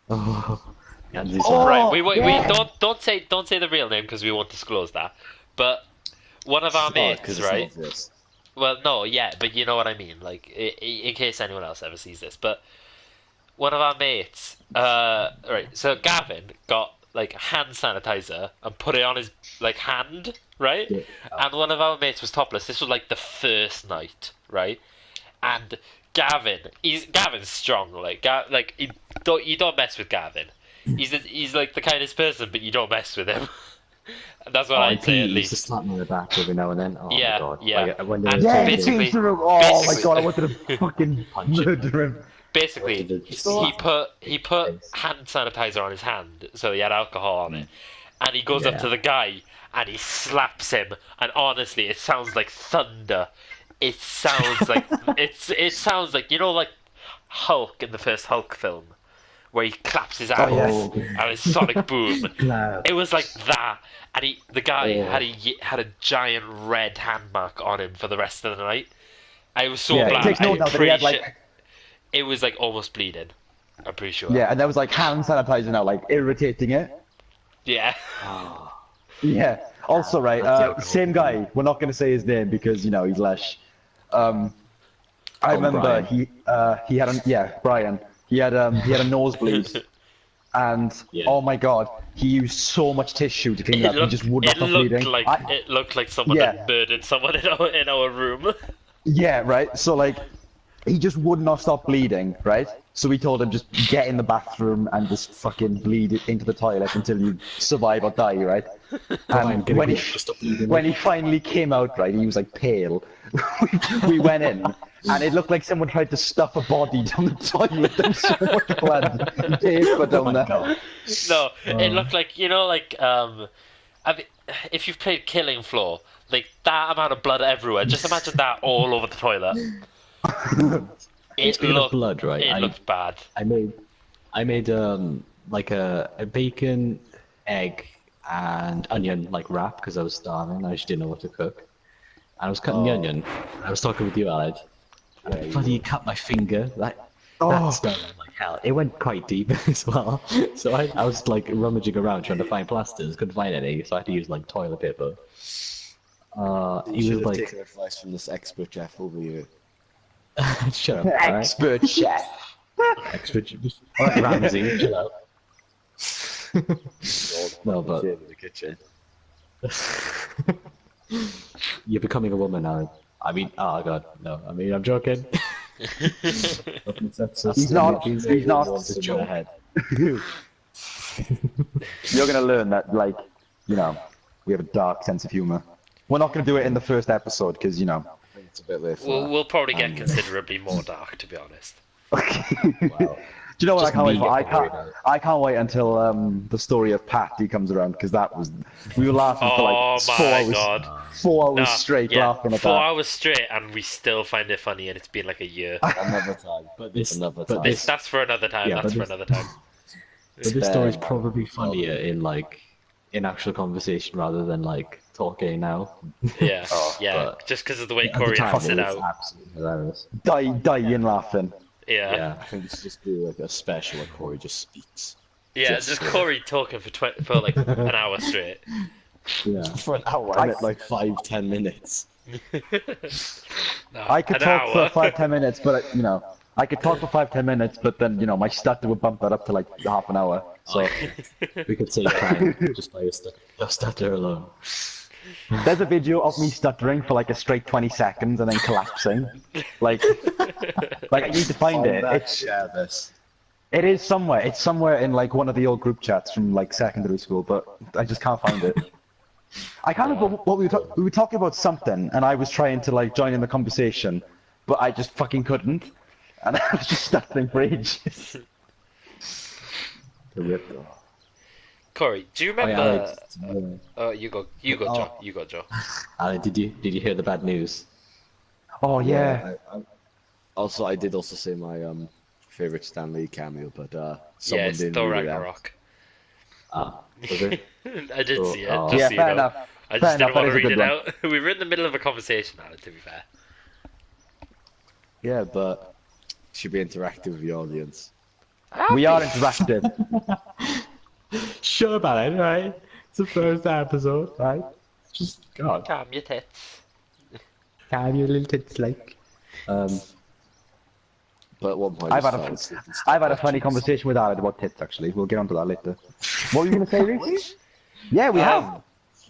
Oh, yeah, this Oh, Right, we yeah. don't say the real name because we won't disclose that. But one of our mates, 'cause it's right? obvious. Well, no, yeah, but you know what I mean. Like, in case anyone else ever sees this, but one of our mates, right? So Gavin got like hand sanitizer and put it on his like hand, right? Yeah. And one of our mates was topless. This was like the first night, right? And Gavin's strong. Like, you don't mess with Gavin. He's like the kindest person, but you don't mess with him. And that's what I'd say he at used to least. slap me in the back every now and then. Oh Yeah, my god. yeah. Like, when they And were Yeah, talking he basically- changed the room. Oh my basically- god, I wanted to fucking Punch him. murder him. Basically, What did he put hand sanitizer on his hand, so he had alcohol on it, and he goes up Yeah. to the guy and he slaps him. And honestly, it sounds like thunder. It sounds like it sounds like, you know, like Hulk in the first Hulk film, where he claps his hands yes. and it's sonic boom. No. It was like that, and the guy Yeah. had a giant red hand mark on him for the rest of the night. I was so Yeah, glad. take note I'm now that he pretty had sure like it was like almost bleeding. I'm pretty sure. yeah, and there was like hand sanitizer now, like irritating it. Yeah. Yeah. Also, right, same guy. We're not going to say his name because you know he's Lesh. I remember Brian. he had Brian. He had a nosebleed, and Yeah. oh my god, he used so much tissue to clean it up. He just would not stop bleeding. It looked like someone Yeah. had murdered someone in our room. Yeah, right. So like, he just would not stop bleeding, right? So we told him just get in the bathroom and just fucking bleed it into the toilet until you survive or die, right? And get a when grip, he just stop bleeding. when he finally came out, right, he was like pale. We went in, and it looked like someone tried to stuff a body down the toilet. There was so much blood and paper down there. No, it looked like, you know, like if you've played Killing Floor, like that amount of blood everywhere. Just imagine that all over the toilet. It Speaking of looked blood, right? It looked bad. I made like a bacon, egg, and onion like wrap because I was starving. I just didn't know what to cook. And I was cutting the onion. I was talking with you, Aled. And I bloody cut my finger. That stung like hell. It went quite deep as well. So I was like rummaging around trying to find plasters. Couldn't find any, so I had to use like toilet paper. You He should was have like, taken advice from this expert chef over you. "Shut up, alright? Expert chef. Expert, alright, Ramsey, chill out." No, but In the kitchen. you're becoming a woman now. I mean, oh god, no. I mean, I'm joking. He's not. He's not. It's a joke. You're gonna learn that, like, you know, we have a dark sense of humor. We're not gonna do it in the first episode because, you know. I think it's a bit late for that. We'll probably get considerably more dark, to be honest. Do you know what Just I can't wait me for? getting worried about it. I can't wait until the story of Patty comes around because we were laughing for Oh like my god. 4 hours No, straight yeah, laughing at 4 that. hours straight, and we still find it funny, and it's been like a year. Another time. But this, Another but time. this, That's for another time. Yeah, That's but for this- another time. but this story's bad. probably funnier in actual conversation rather than like talking now. Yeah, yeah. but Just because of the way At the Corey time, acts it it was out. absolutely hilarious. Dying laughing. Yeah. Yeah. I think this just be like a special where Corey just speaks. Yeah, Just just for- Corey talking for like an hour straight. Yeah. For an hour, I meant like 5-10 minutes. No, I could an talk hour. for 5-10 minutes, but you know, I could talk for 5-10 minutes, but then, my stutter would bump that up to like half an hour. So We could save time just by your stutter alone. there's a video of me stuttering for like a straight 20 seconds and then collapsing. Like I need to find it. Share this. It is somewhere. It's somewhere in like one of the old group chats from like secondary school, but I just can't find it. I can't remember what we were talking about something, and I was trying to like join in the conversation, but I just fucking couldn't, and I was just stuttering for ages. Corey, do you remember? You go, Joe. You go, Joe. Did you hear the bad news? Oh yeah. Also, I did also say my favorite Stan Lee cameo, but someone Yes, didn't Thor read it out. Ragnarok. Was it? I did see it. Oh. Just Yeah, so you fair know. enough. I just Fair didn't enough, want that to is a read good it out. We were in the middle of a conversation on it, to be fair. Yeah, but should be interactive with the audience. We are interactive. Sure about it, right? It's the first episode, right? Just God, Calm your tits. calm your little tits, like. But at one point, I've I had just felt I've had a funny conversation with Alad about tits. Actually, we'll get onto that later. What were you going to say, Reece? Yeah, we have.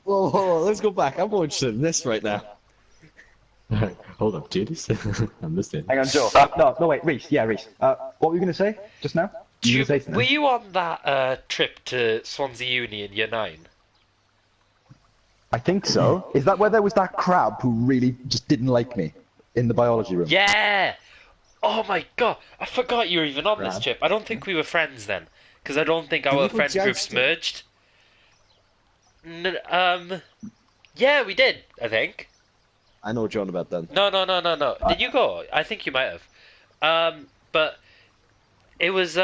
Whoa, let's go back. I'm more interested in this right now. Hold up, Judas. I'm listening. Hang on, Joe. No, wait, Reece. Yeah, Reece. What were you going to say just now? You gonna say something? Were you on that trip to Swansea Uni in Year 9? I think so. Is that where there was that crab who really just didn't like me in the biology room? Yeah! Oh my god, I forgot you were even on this Crab. trip. I don't think we were friends then, because I don't think we our go friend groups jousting? merged. Yeah, we did, I think. I know John about that. No. Did you go? I think you might have. But it was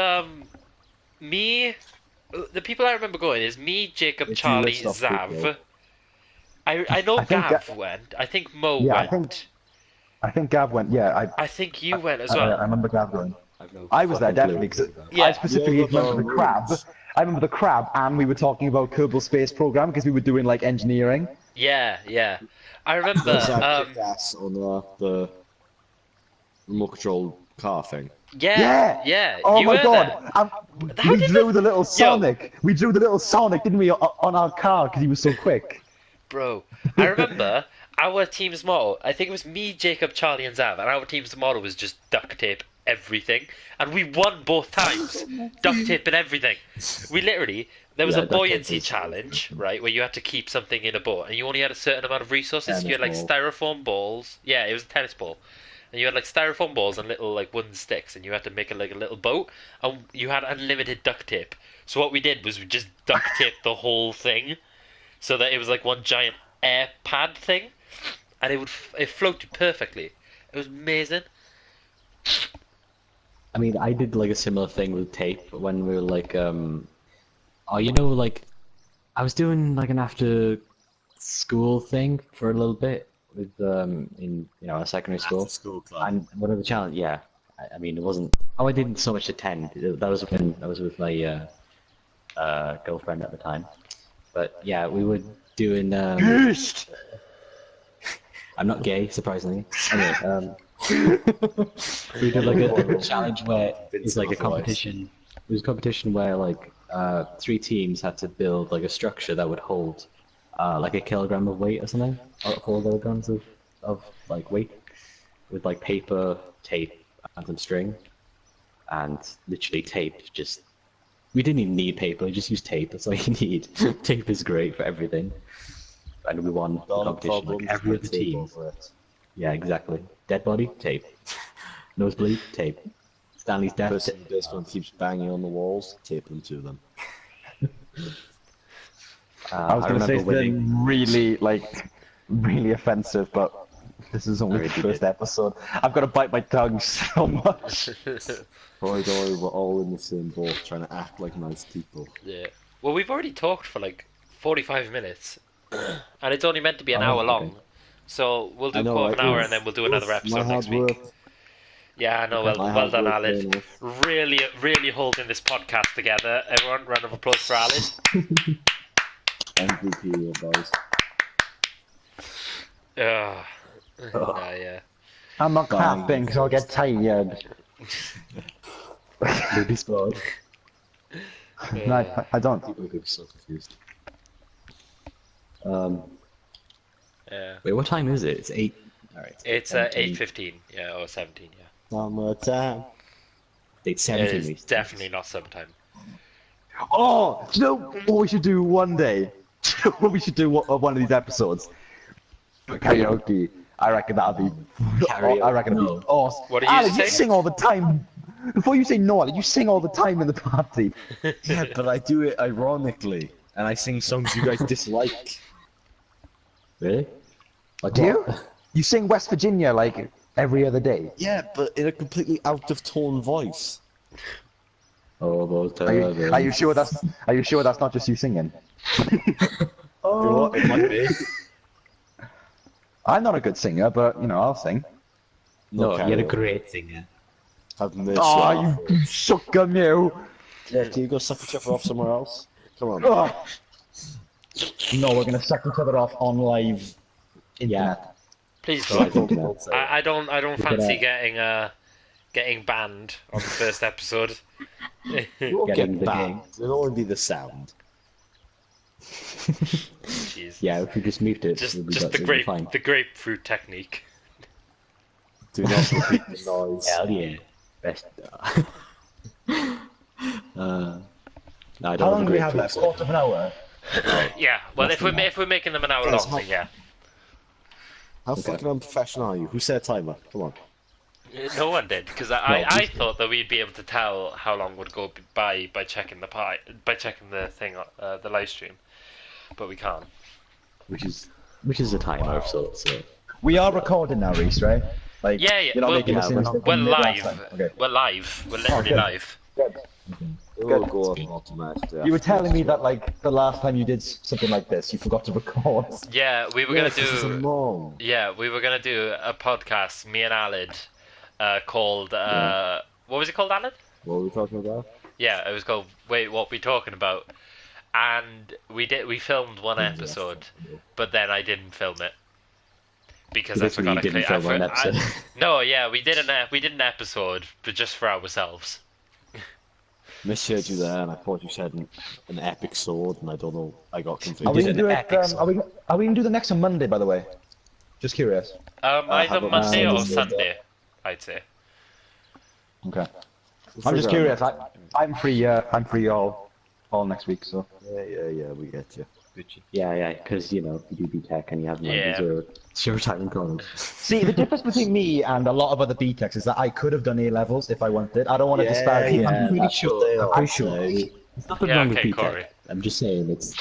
me. The people I remember going is me, Jacob, If you Charlie, list off Zav. people. I know I think Gav went. I think Mo Yeah, went. I think Gav went. Yeah, I think you went as I well. remember Gav going. I've no I was there fucking definitely clue. because Yeah. I specifically remember the crab. I remember the crab, and we were talking about Kerbal Space Program because we were doing like engineering. Yeah. I remember. There's that kicked ass on the remote control car thing. Yeah. Oh You my were god! there. How We did drew the little Sonic. We drew the little Sonic, didn't we, on our car because he was so quick. Bro, I remember our team's motto. I think it was me, Jacob, Charlie, and Zav, and our team's motto was just duct tape everything, and we won both times. Duct tape and everything. We literally there was Yeah, a duct tape buoyancy is- challenge, right, where you had to keep something in a boat, and you only had a certain amount of resources. You had like Tennis styrofoam balls. Yeah, it was a tennis ball. And you had like styrofoam balls and little like wooden sticks, and you had to make like a little boat, and you had unlimited duct tape. So what we did was we just duct taped the whole thing, so that it was like one giant air pad thing, and it floated perfectly. It was amazing. I mean, I did like a similar thing with tape when we were like, like, I was doing like an after school thing for a little bit with in a secondary school. After school club. And one of the challenge, yeah. I mean, it wasn't. Oh, I didn't so much attend. That was with my girlfriend at the time. But yeah, we were doing. Beast! I'm not gay, surprisingly. Anyway, we did like a challenge where it's like a competition. It was a competition where like 3 teams had to build like a structure that would hold like a kilogram of weight or something, or 4 kilograms of like weight, with like paper, tape, and some string, and literally tape. Just we didn't even need paper. Just use tape. That's all you need. Tape is great for everything. And we won the competition like every other team. Yeah, exactly. Dead body, tape. Nosebleed, tape. Stanley's death. Person who this one keeps banging on the walls, tape them to them. I was going to say remember winning. something really offensive, but this is only the Already first did. episode. I've got to bite my tongue so much. Boy, we're all in the same boat, trying to act like nice people. Yeah. Well, we've already talked for like 45 minutes, and it's only meant to be an Oh, hour okay. long. So we'll do I know, quarter of an right? hour, Oof, and then we'll do another My episode hard next week. work. Yeah, I know. My Well hard done, work Alid. paying off. Really holding this podcast together. Everyone, round of applause for Alid. MVP of those. Yeah. Yeah. I'm not Bang. clapping because I'll get tired. Baby sport. No, I don't. People get so confused. Yeah. Wait, what time is it? It's 8. Alright. It's 17. 8:15, yeah, or 17, yeah. Summertime. It's It 17 is weeks. definitely not summertime. Oh, do you know what we should do one day? Do you know what we should do one of these episodes? Karaoke. I reckon that'll be. Karaoke, I reckon it'll be no. awesome. What are you Alan, you saying? sing all the time. Before you say no, Alan, you sing all the time in the party. Yeah, but I do it ironically, and I sing songs you guys dislike. Really? Like Do you? what? You sing West Virginia like every other day. Yeah, but in a completely out of tone voice. Oh, those Are you sure that's? Are you sure that's not just you singing? Oh, it might be. I'm not a good singer, but you know I'll sing. No, you're a karaoke. great singer. Have mercy. Oh, on you sucker, you! Yeah, can you go suck each other off somewhere else? Come on. Oh. No, we're gonna suck each other off on live internet. Please So I don't. think that's I don't Look at fancy that. getting banned on the first episode. You won't Getting get the banned. It'll only be the sound. Jeez. Yeah, if we just mute it, Just it'll be, just the it'll be fine. the grapefruit technique. Do not repeat the noise. Hell yeah. Best. No, I don't How long do we agree have with left? it. Quarter of an hour. Yeah. Well, if we're making them an hour Guys, long, then yeah. How Okay. fucking unprofessional are you? Who set a timer? Come on. No one did, because I thought that we'd be able to tell how long would go by checking the thing, the live stream, but we can't. Which is a timer of sorts. So. We are recording now, Reese, right? Like, Yeah, yeah, You're not well, making us yeah, in We're last time. live. Okay. We're live. We're literally Okay. live. Good. It will go on automatic. You were telling me that like the last time you did something like this, you forgot to record. Yeah, we were Yeah, gonna 'cause it's a do. mom. Yeah, we were gonna do a podcast, me and Alid, called. What was it called, Alid? What were we talking about? Yeah, it was called Wait, What We Talking About? And we filmed one episode, but then I didn't film it. Because I Because forgot you to didn't click. film an episode. No, yeah, we did an episode, but just for ourselves. Misheard you there, and I thought you said an epic sword, and I don't know. I got confused. Are we did gonna an do it? epic Are we gonna do the next on Monday? By the way, just curious. Either haven't Monday listened or to it. Sunday, I'd say. Okay. We'll I'm just figure it curious. I'm free. I'm free all next week. So. Yeah, we get you. Yeah, because you know you do BTEC and you have Yeah. zero time in college. See, the difference between me and a lot of other BTECs is that I could have done A levels if I wanted. I don't want to disparage. yeah. I'm pretty that's what they sure. I'm are, pretty sure. okay. There's nothing Yeah, wrong okay, with BTEC. Corey. I'm just saying it's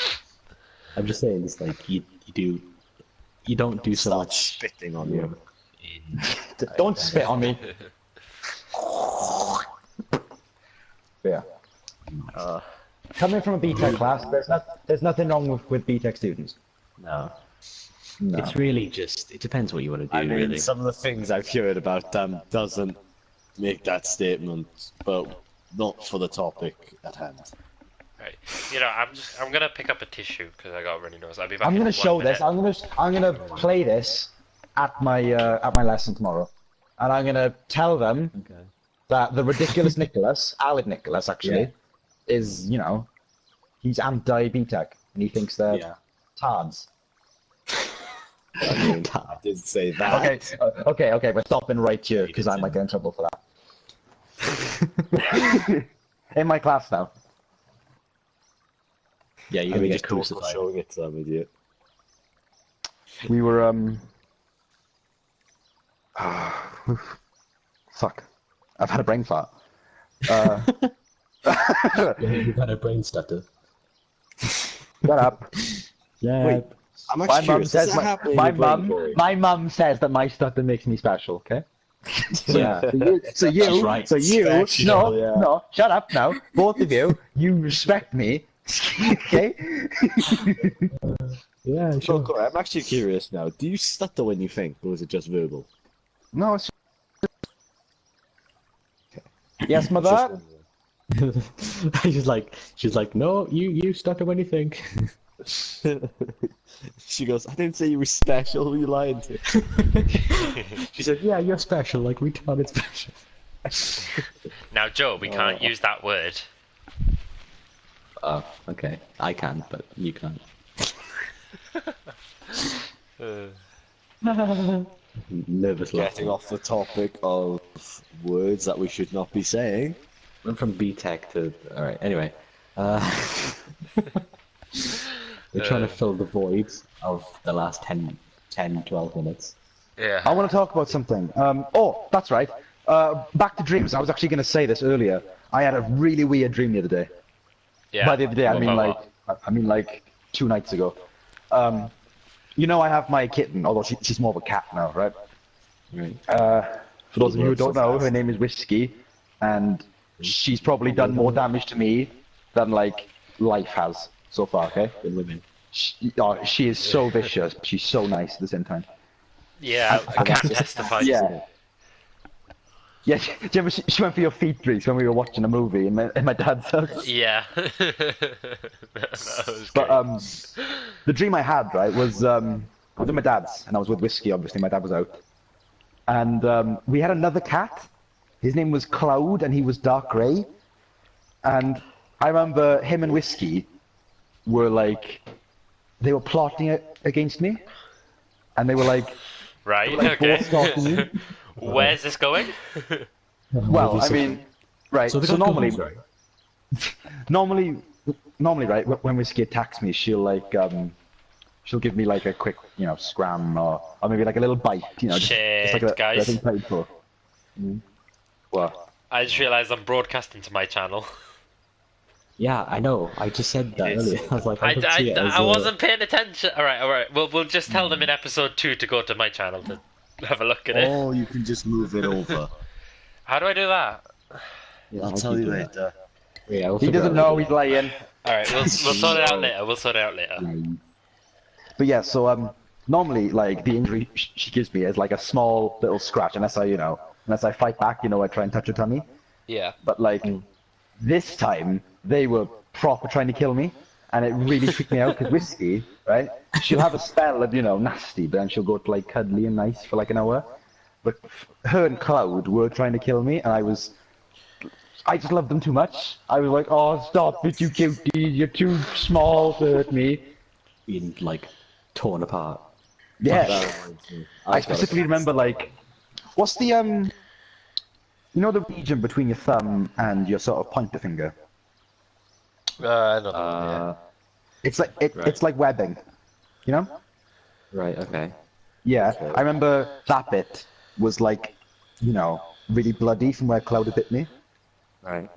like you don't do so Start much. spitting on you. Don't spit on me. Yeah. Coming from a BTEC class, there's nothing wrong with BTEC students. No. No. It's really just it depends what you want to do. I mean, really. some of the things I've heard about them doesn't make that statement, but not for the topic at hand. Right. You know, I'm gonna pick up a tissue because I got really nose. I'll be back. I'm in gonna 1 show this. minute. I'm gonna play this at my lesson tomorrow, and I'm gonna tell them Okay. that the ridiculous Nicholas, Alid Nicholas, actually, is he's anti-BTEC and he thinks they're Yeah. tards. I mean, I did say that. Okay, we're stopping right here because I might get in trouble for that. In my class now. Yeah, you're I gonna mean, get just also crucified. showing it to them, idiot. We were fuck. I've had a brain fart. You've had a brain stutter. Shut up. Yeah. Wait, I'm My actually mum curious. says Does that happen in your brain, Corey? my mum says that my stutter makes me special. Okay. Yeah. So you, She's right. Special, yeah. no, shut up now, both of you. You respect me, okay? Yeah, So, sure. Corey, I'm actually curious now. Do you stutter when you think, or is it just verbal? No. Yes, mother. she's like, no, you stutter when you think. She goes, I didn't say you were special, who are you lying to? She said, yeah, you're special, like retarded special. Now, Joe, we can't use that word. Oh, okay. I can, but you can't. Nervous Getting laughter. off the topic of words that we should not be saying. Went from B-Tech to... Alright, anyway. We're trying to fill the void of the last 10, 12 minutes. Yeah. I want to talk about something. Oh, that's right. Back to dreams. I was actually going to say this earlier. I had a really weird dream the other day. Yeah. By the other day, What about I mean like 2 nights ago. You know, I have my kitten, although she's more of a cat now, right? Right. For those of you who don't know, her name is Whiskey, and she's probably done more damage to me than like life has so far. Okay. Good women. She is so vicious. She's so nice at the same time. Yeah, I can't testify. Yeah. Yeah, do you remember she went for your feet, Reese, when we were watching a movie in my dad's house? Yeah. That was But great. the dream I had, right, was I was with my dad's, and I was with Whiskey, obviously, my dad was out. And we had another cat. His name was Cloud, and he was dark grey. And I remember him and Whiskey were like, they were plotting against me. And they were like, Right, both okay. stalking me. Where's this going? Well, I mean, right, So, so normally, normally, right, when Whiskey attacks me, she'll like, she'll give me like a quick, you know, scram or maybe like a little bite, you know, just like Shit, a guys. thing paid for. What? I just realised I'm broadcasting to my channel. Yeah, I know. I just said that earlier. I was like, I, could see it as I a- wasn't paying attention. Alright. We'll just tell them in episode 2 to go to my channel to have a look at it. Or you can just move it over. How do I do that? Yeah, I'll I tell can you do that. later. Yeah, we'll He figure doesn't out know, later. he's lying. Alright, we'll sort it out later. We'll sort it out later. But yeah, so normally like the injury she gives me is like a small little scratch, unless I fight back, you know, I try and touch her tummy. Yeah. But like this time they were proper trying to kill me, and it really freaked me out because Whiskey, right? She'll have a spell of, you know, nasty, but then she'll go to like cuddly and nice for like an hour. But her and Cloud were trying to kill me, and I just loved them too much. I was like, oh, stop it, you cuties, you're too small to hurt me. Being like torn apart. Yeah. I specifically remember like, what's the you know the region between your thumb and your sort of pointer finger? I don't know. It's like it's like webbing, you know? Right. Okay. Yeah. I remember that bit was like, you know, really bloody from where Cloud had bit me. Right.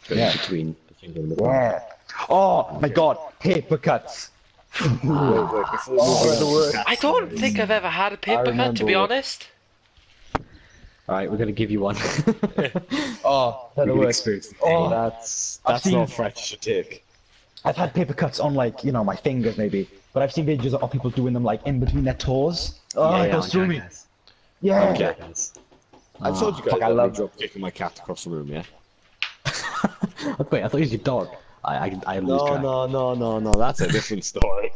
Yeah. Between the finger and the thumb. Yeah. Oh my God, paper cuts. I don't think I've ever had a paper cut, to be remember- honest. All right, we're gonna give you one. Oh, You that can works. experience the Oh. pain. That's seen- not fresh to take. I've had paper cuts on like, you know, my fingers maybe, but I've seen videos of people doing them like in between their toes. Oh, it goes through me. Yeah. Okay. I've told you guys fuck, I about love- me drop kicking my cat across the room, yeah? Wait, I thought it was your dog. I lose No, track. no, that's a different story.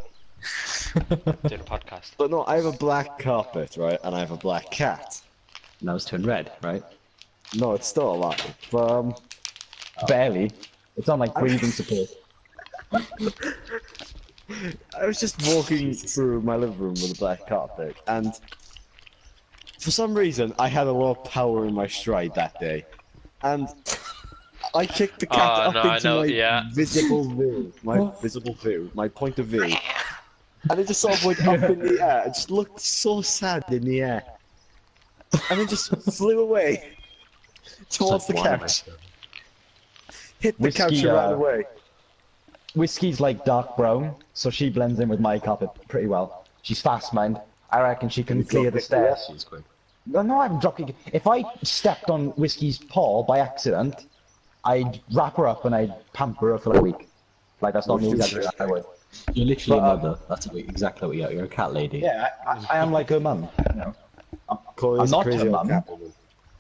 Doing a podcast. But no, I have a black carpet, right? And I have a black cat. Now it's turned red, right? No, it's still alive. But, Barely. It's on like breathing support. I was just walking through my living room with a black carpet, and for some reason, I had a lot of power in my stride that day. And I kicked the cat Oh, up no, I into know, my yeah. visible view. My point of view. And it just sort of went up in the air. It just looked so sad in the air. And it just flew away towards the It's like, why am I couch. still- Hit the Whiskey, couch and ran uh, away. Whiskey's like dark brown, so she blends in with my carpet pretty well. She's fast, mind. I reckon she can clear the stairs. She's quick. No, I'm dropping. If I stepped on Whiskey's paw by accident, I'd wrap her up and I'd pamper her for like a week. Like that's not me exaggerating. I would. You're literally But, a mother. That's exactly what you are. You're a cat lady. Yeah, I am like her mum. You know, Chloe's not crazy her old mum. cat woman.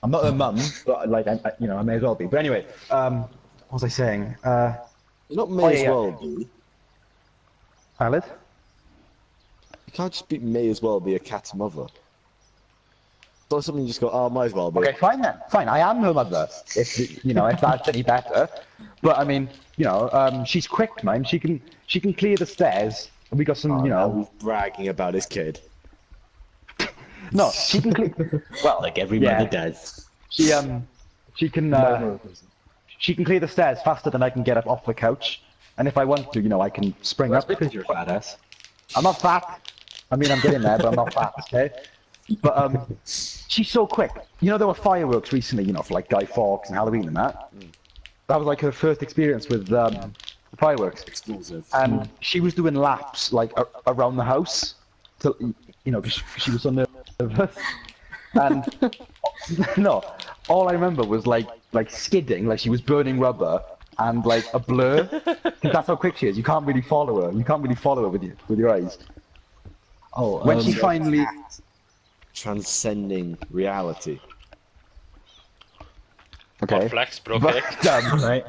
I'm not her mum, but like I may as well be. But anyway, what was I saying? You not may yeah. as well be. Valid. You can't just be may as well be a cat's mother. Or something you just go, oh, might as well be. Okay, fine then. Fine, I am her mother. If if that's any better. But I mean, she's quick, man. She can clear the stairs. And we got some, Now he's bragging about his kid. No, she can clear. Well, Like every mother does. she can clear the stairs faster than I can get up off the couch. And if I want to, I can spring up. Because you're a fat ass. I'm not fat. I mean, I'm getting there, but I'm not fat. Okay. But she's so quick. There were fireworks recently, for like Guy Fawkes and Halloween and that. That was like her first experience with fireworks. Explosive. And she was doing laps like around the house, till because she was so nervous. And no, all I remember was like skidding, like she was burning rubber, and like a blur. Because that's how quick she is. You can't really follow her. You can't really follow her with your eyes. Oh, When she finally. Transcending reality. Okay. Odd flex, bro. But, right.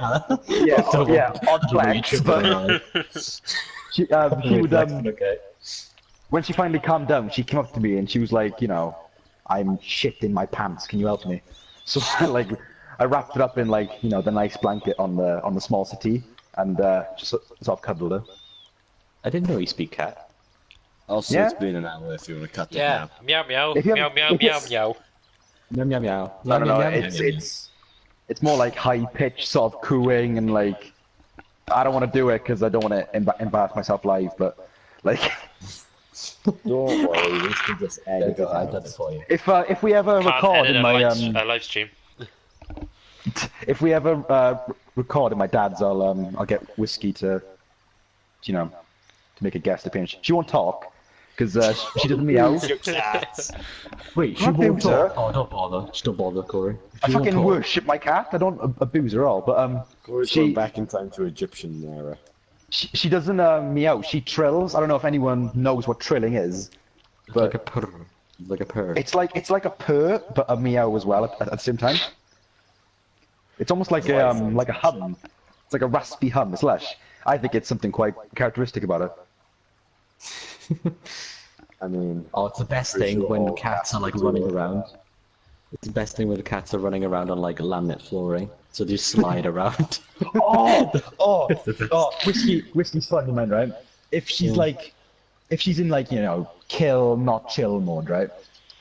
yeah, odd flex. But she would Okay. when she finally calmed down, she came up to me and she was like, I'm shit in my pants. Can you help me? So I wrapped it up in the nice blanket on the small settee and just sort of cuddled her. I didn't know you speak cat. Also, Yeah? it's been an hour if you want to cut it Yeah. now. Meow meow. If you Meow have- meow if you- meow meow. Meow meow meow. No, Meow, meow, it's more like high pitched sort of cooing and like I don't want to do it because I don't want to embarrass myself live, but like Don't worry, this can just There you edit go. it I've out. done it for you. if we ever Can't record edit in a my live stream. if we ever record in my dad's, I'll get Whiskey to make a guest appearance. She won't talk because she doesn't meow. Your cats. Wait, she Not won't abuse her. talk. Oh, don't bother. Just don't bother, Corey. I She won't fucking talk. worship my cat. I don't abuse her at all, but Corey's she going back in time to Egyptian era. she doesn't meow. She trills. I don't know if anyone knows what trilling is, but Like a purr. Like a purr. it's like a purr, but a meow as well at the same time. It's almost like a hum. It's like a raspy hum. It's lush. I think it's something quite characteristic about it. I mean, Oh, it's the best Pretty thing sure when all cats are like cats running do. around. It's the best thing when the cats are running around on like laminate flooring, so they just slide around. Whiskey's funny, man, right? If she's if she's in kill, not chill mode, right?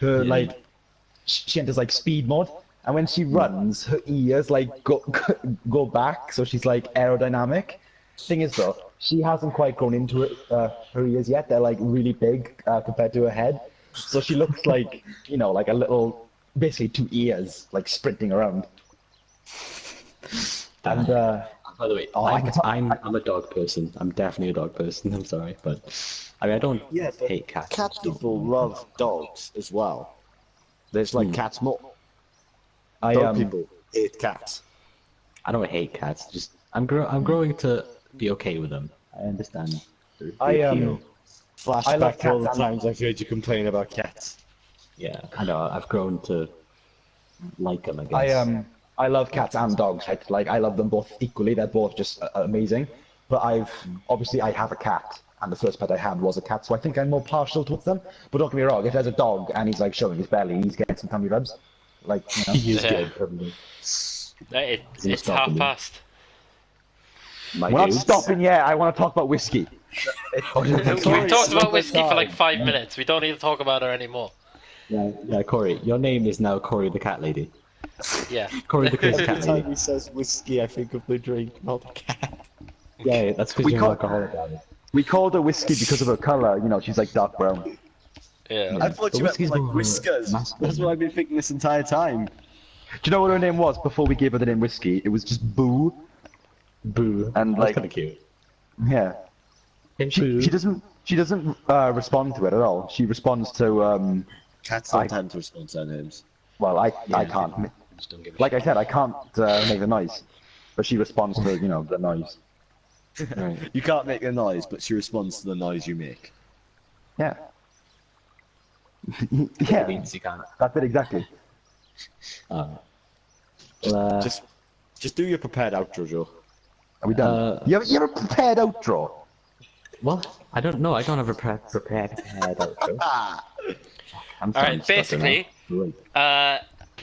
Her Yeah. she enters speed mode, and when she runs, her ears go back, so she's aerodynamic. Thing is though, she hasn't quite grown into it, her ears yet. They're really big compared to her head, so she looks like a little, basically two ears sprinting around. And By the way, Oh, I can talk- I'm a dog person. I'm definitely a dog person. I'm sorry, but I mean I don't but hate cats. cat people love dogs as well. There's cats more. I Dog people hate cats. I don't hate cats. Just I'm growing to be okay with them. I understand. the I appeal. Flashback love to all the cats. times I've heard you complain about cats. Yeah, I know. I've grown to like them. I guess. I love cats and dogs. Right? I love them both equally. They're both just amazing. But I have a cat, and the first pet I had was a cat, so I think I'm more partial towards them. But don't get me wrong. If there's a dog and he's showing his belly, he's getting some tummy rubs. He is Yeah. good, probably. It's stopping me. 1:30. My We're not dudes. stopping yet. I want to talk about whiskey. We've talked about whiskey for 5 minutes. We don't need to talk about her anymore. Yeah, Corey. Your name is now Corey the cat lady. Yeah. Corey the crazy Every cat time lady. he says whiskey, I think of the drink, not the cat. Yeah, that's because We you're an call- alcoholic. Darling. We called her whiskey because of her color. She's dark brown. Yeah. I thought The you meant whiskey's more whiskers. masculine. That's what I've been thinking this entire time. Do you know what her name was before we gave her the name whiskey? It was just Boo. Boo. And, That's kind of cute. Yeah. Hey, She Boo. doesn't respond to it at all. She responds to Cats don't I- tend to respond to their names. well, I Yeah, can't. Just don't give a Like I said, I can't make the noise, but she responds to the noise. shit. Right. You can't make a noise, but she responds to the noise you make. Yeah. It yeah, means you can't. that's it exactly. Well, Just do your prepared outro, Joe. Are we done? You have a prepared outro. well, I don't know. I don't have a prepared outro. I'm All right. stuck in Basically, Great.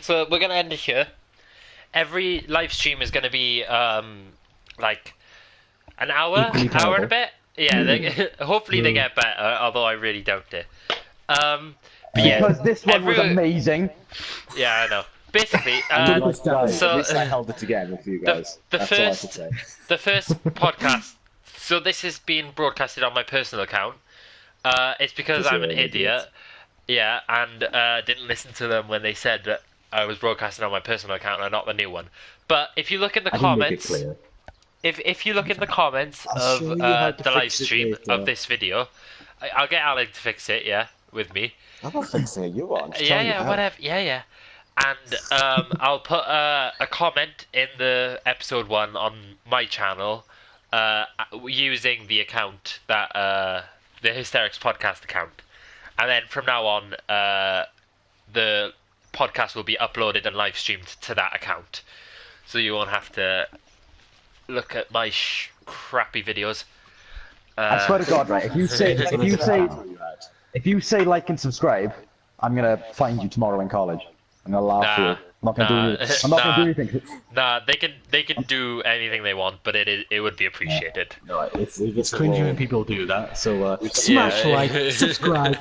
So we're gonna end it here. Every live stream is gonna be like an hour, Equally hour and a terrible. bit. Yeah, hopefully they get better. Although I really doubt it. But yeah, Because this one was every- amazing. Yeah, I know. Basically, Good Nice guys. so- At least I held it together with you guys. the That's all I have to first- say. the first podcast. So this is being broadcasted on my personal account. It's because Because I'm an you're an idiot. Yeah, and didn't listen to them when they said that I was broadcasting on my personal account and not the new one. But if you look in the I didn't make it comments, clear. if you look in the comments I'll of show you how to the live fix it stream later. of this video, I'll get Alec to fix it. Yeah, with me. I'm not fixing it. You are. I'm just Yeah, telling you yeah, how. whatever. Yeah. And I'll put a comment in the episode 1 on my channel using the account that the Hysterics Podcast account, and then from now on the podcast will be uploaded and live streamed to that account, so you won't have to look at my crappy videos. I swear to God, right? If you say like and subscribe, I'm gonna find you tomorrow in college. I'm gonna laugh at you. I'm not gonna do. I'm not gonna do anything. Nah, they can do anything they want, but it would be appreciated. No, it's cringy when people do that. So smash Yeah. like, subscribe,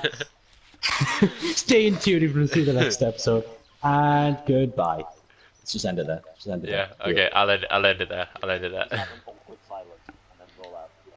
stay in tune if you see the next episode, and goodbye. Let's just end it there. Yeah. Okay. I'll end it there.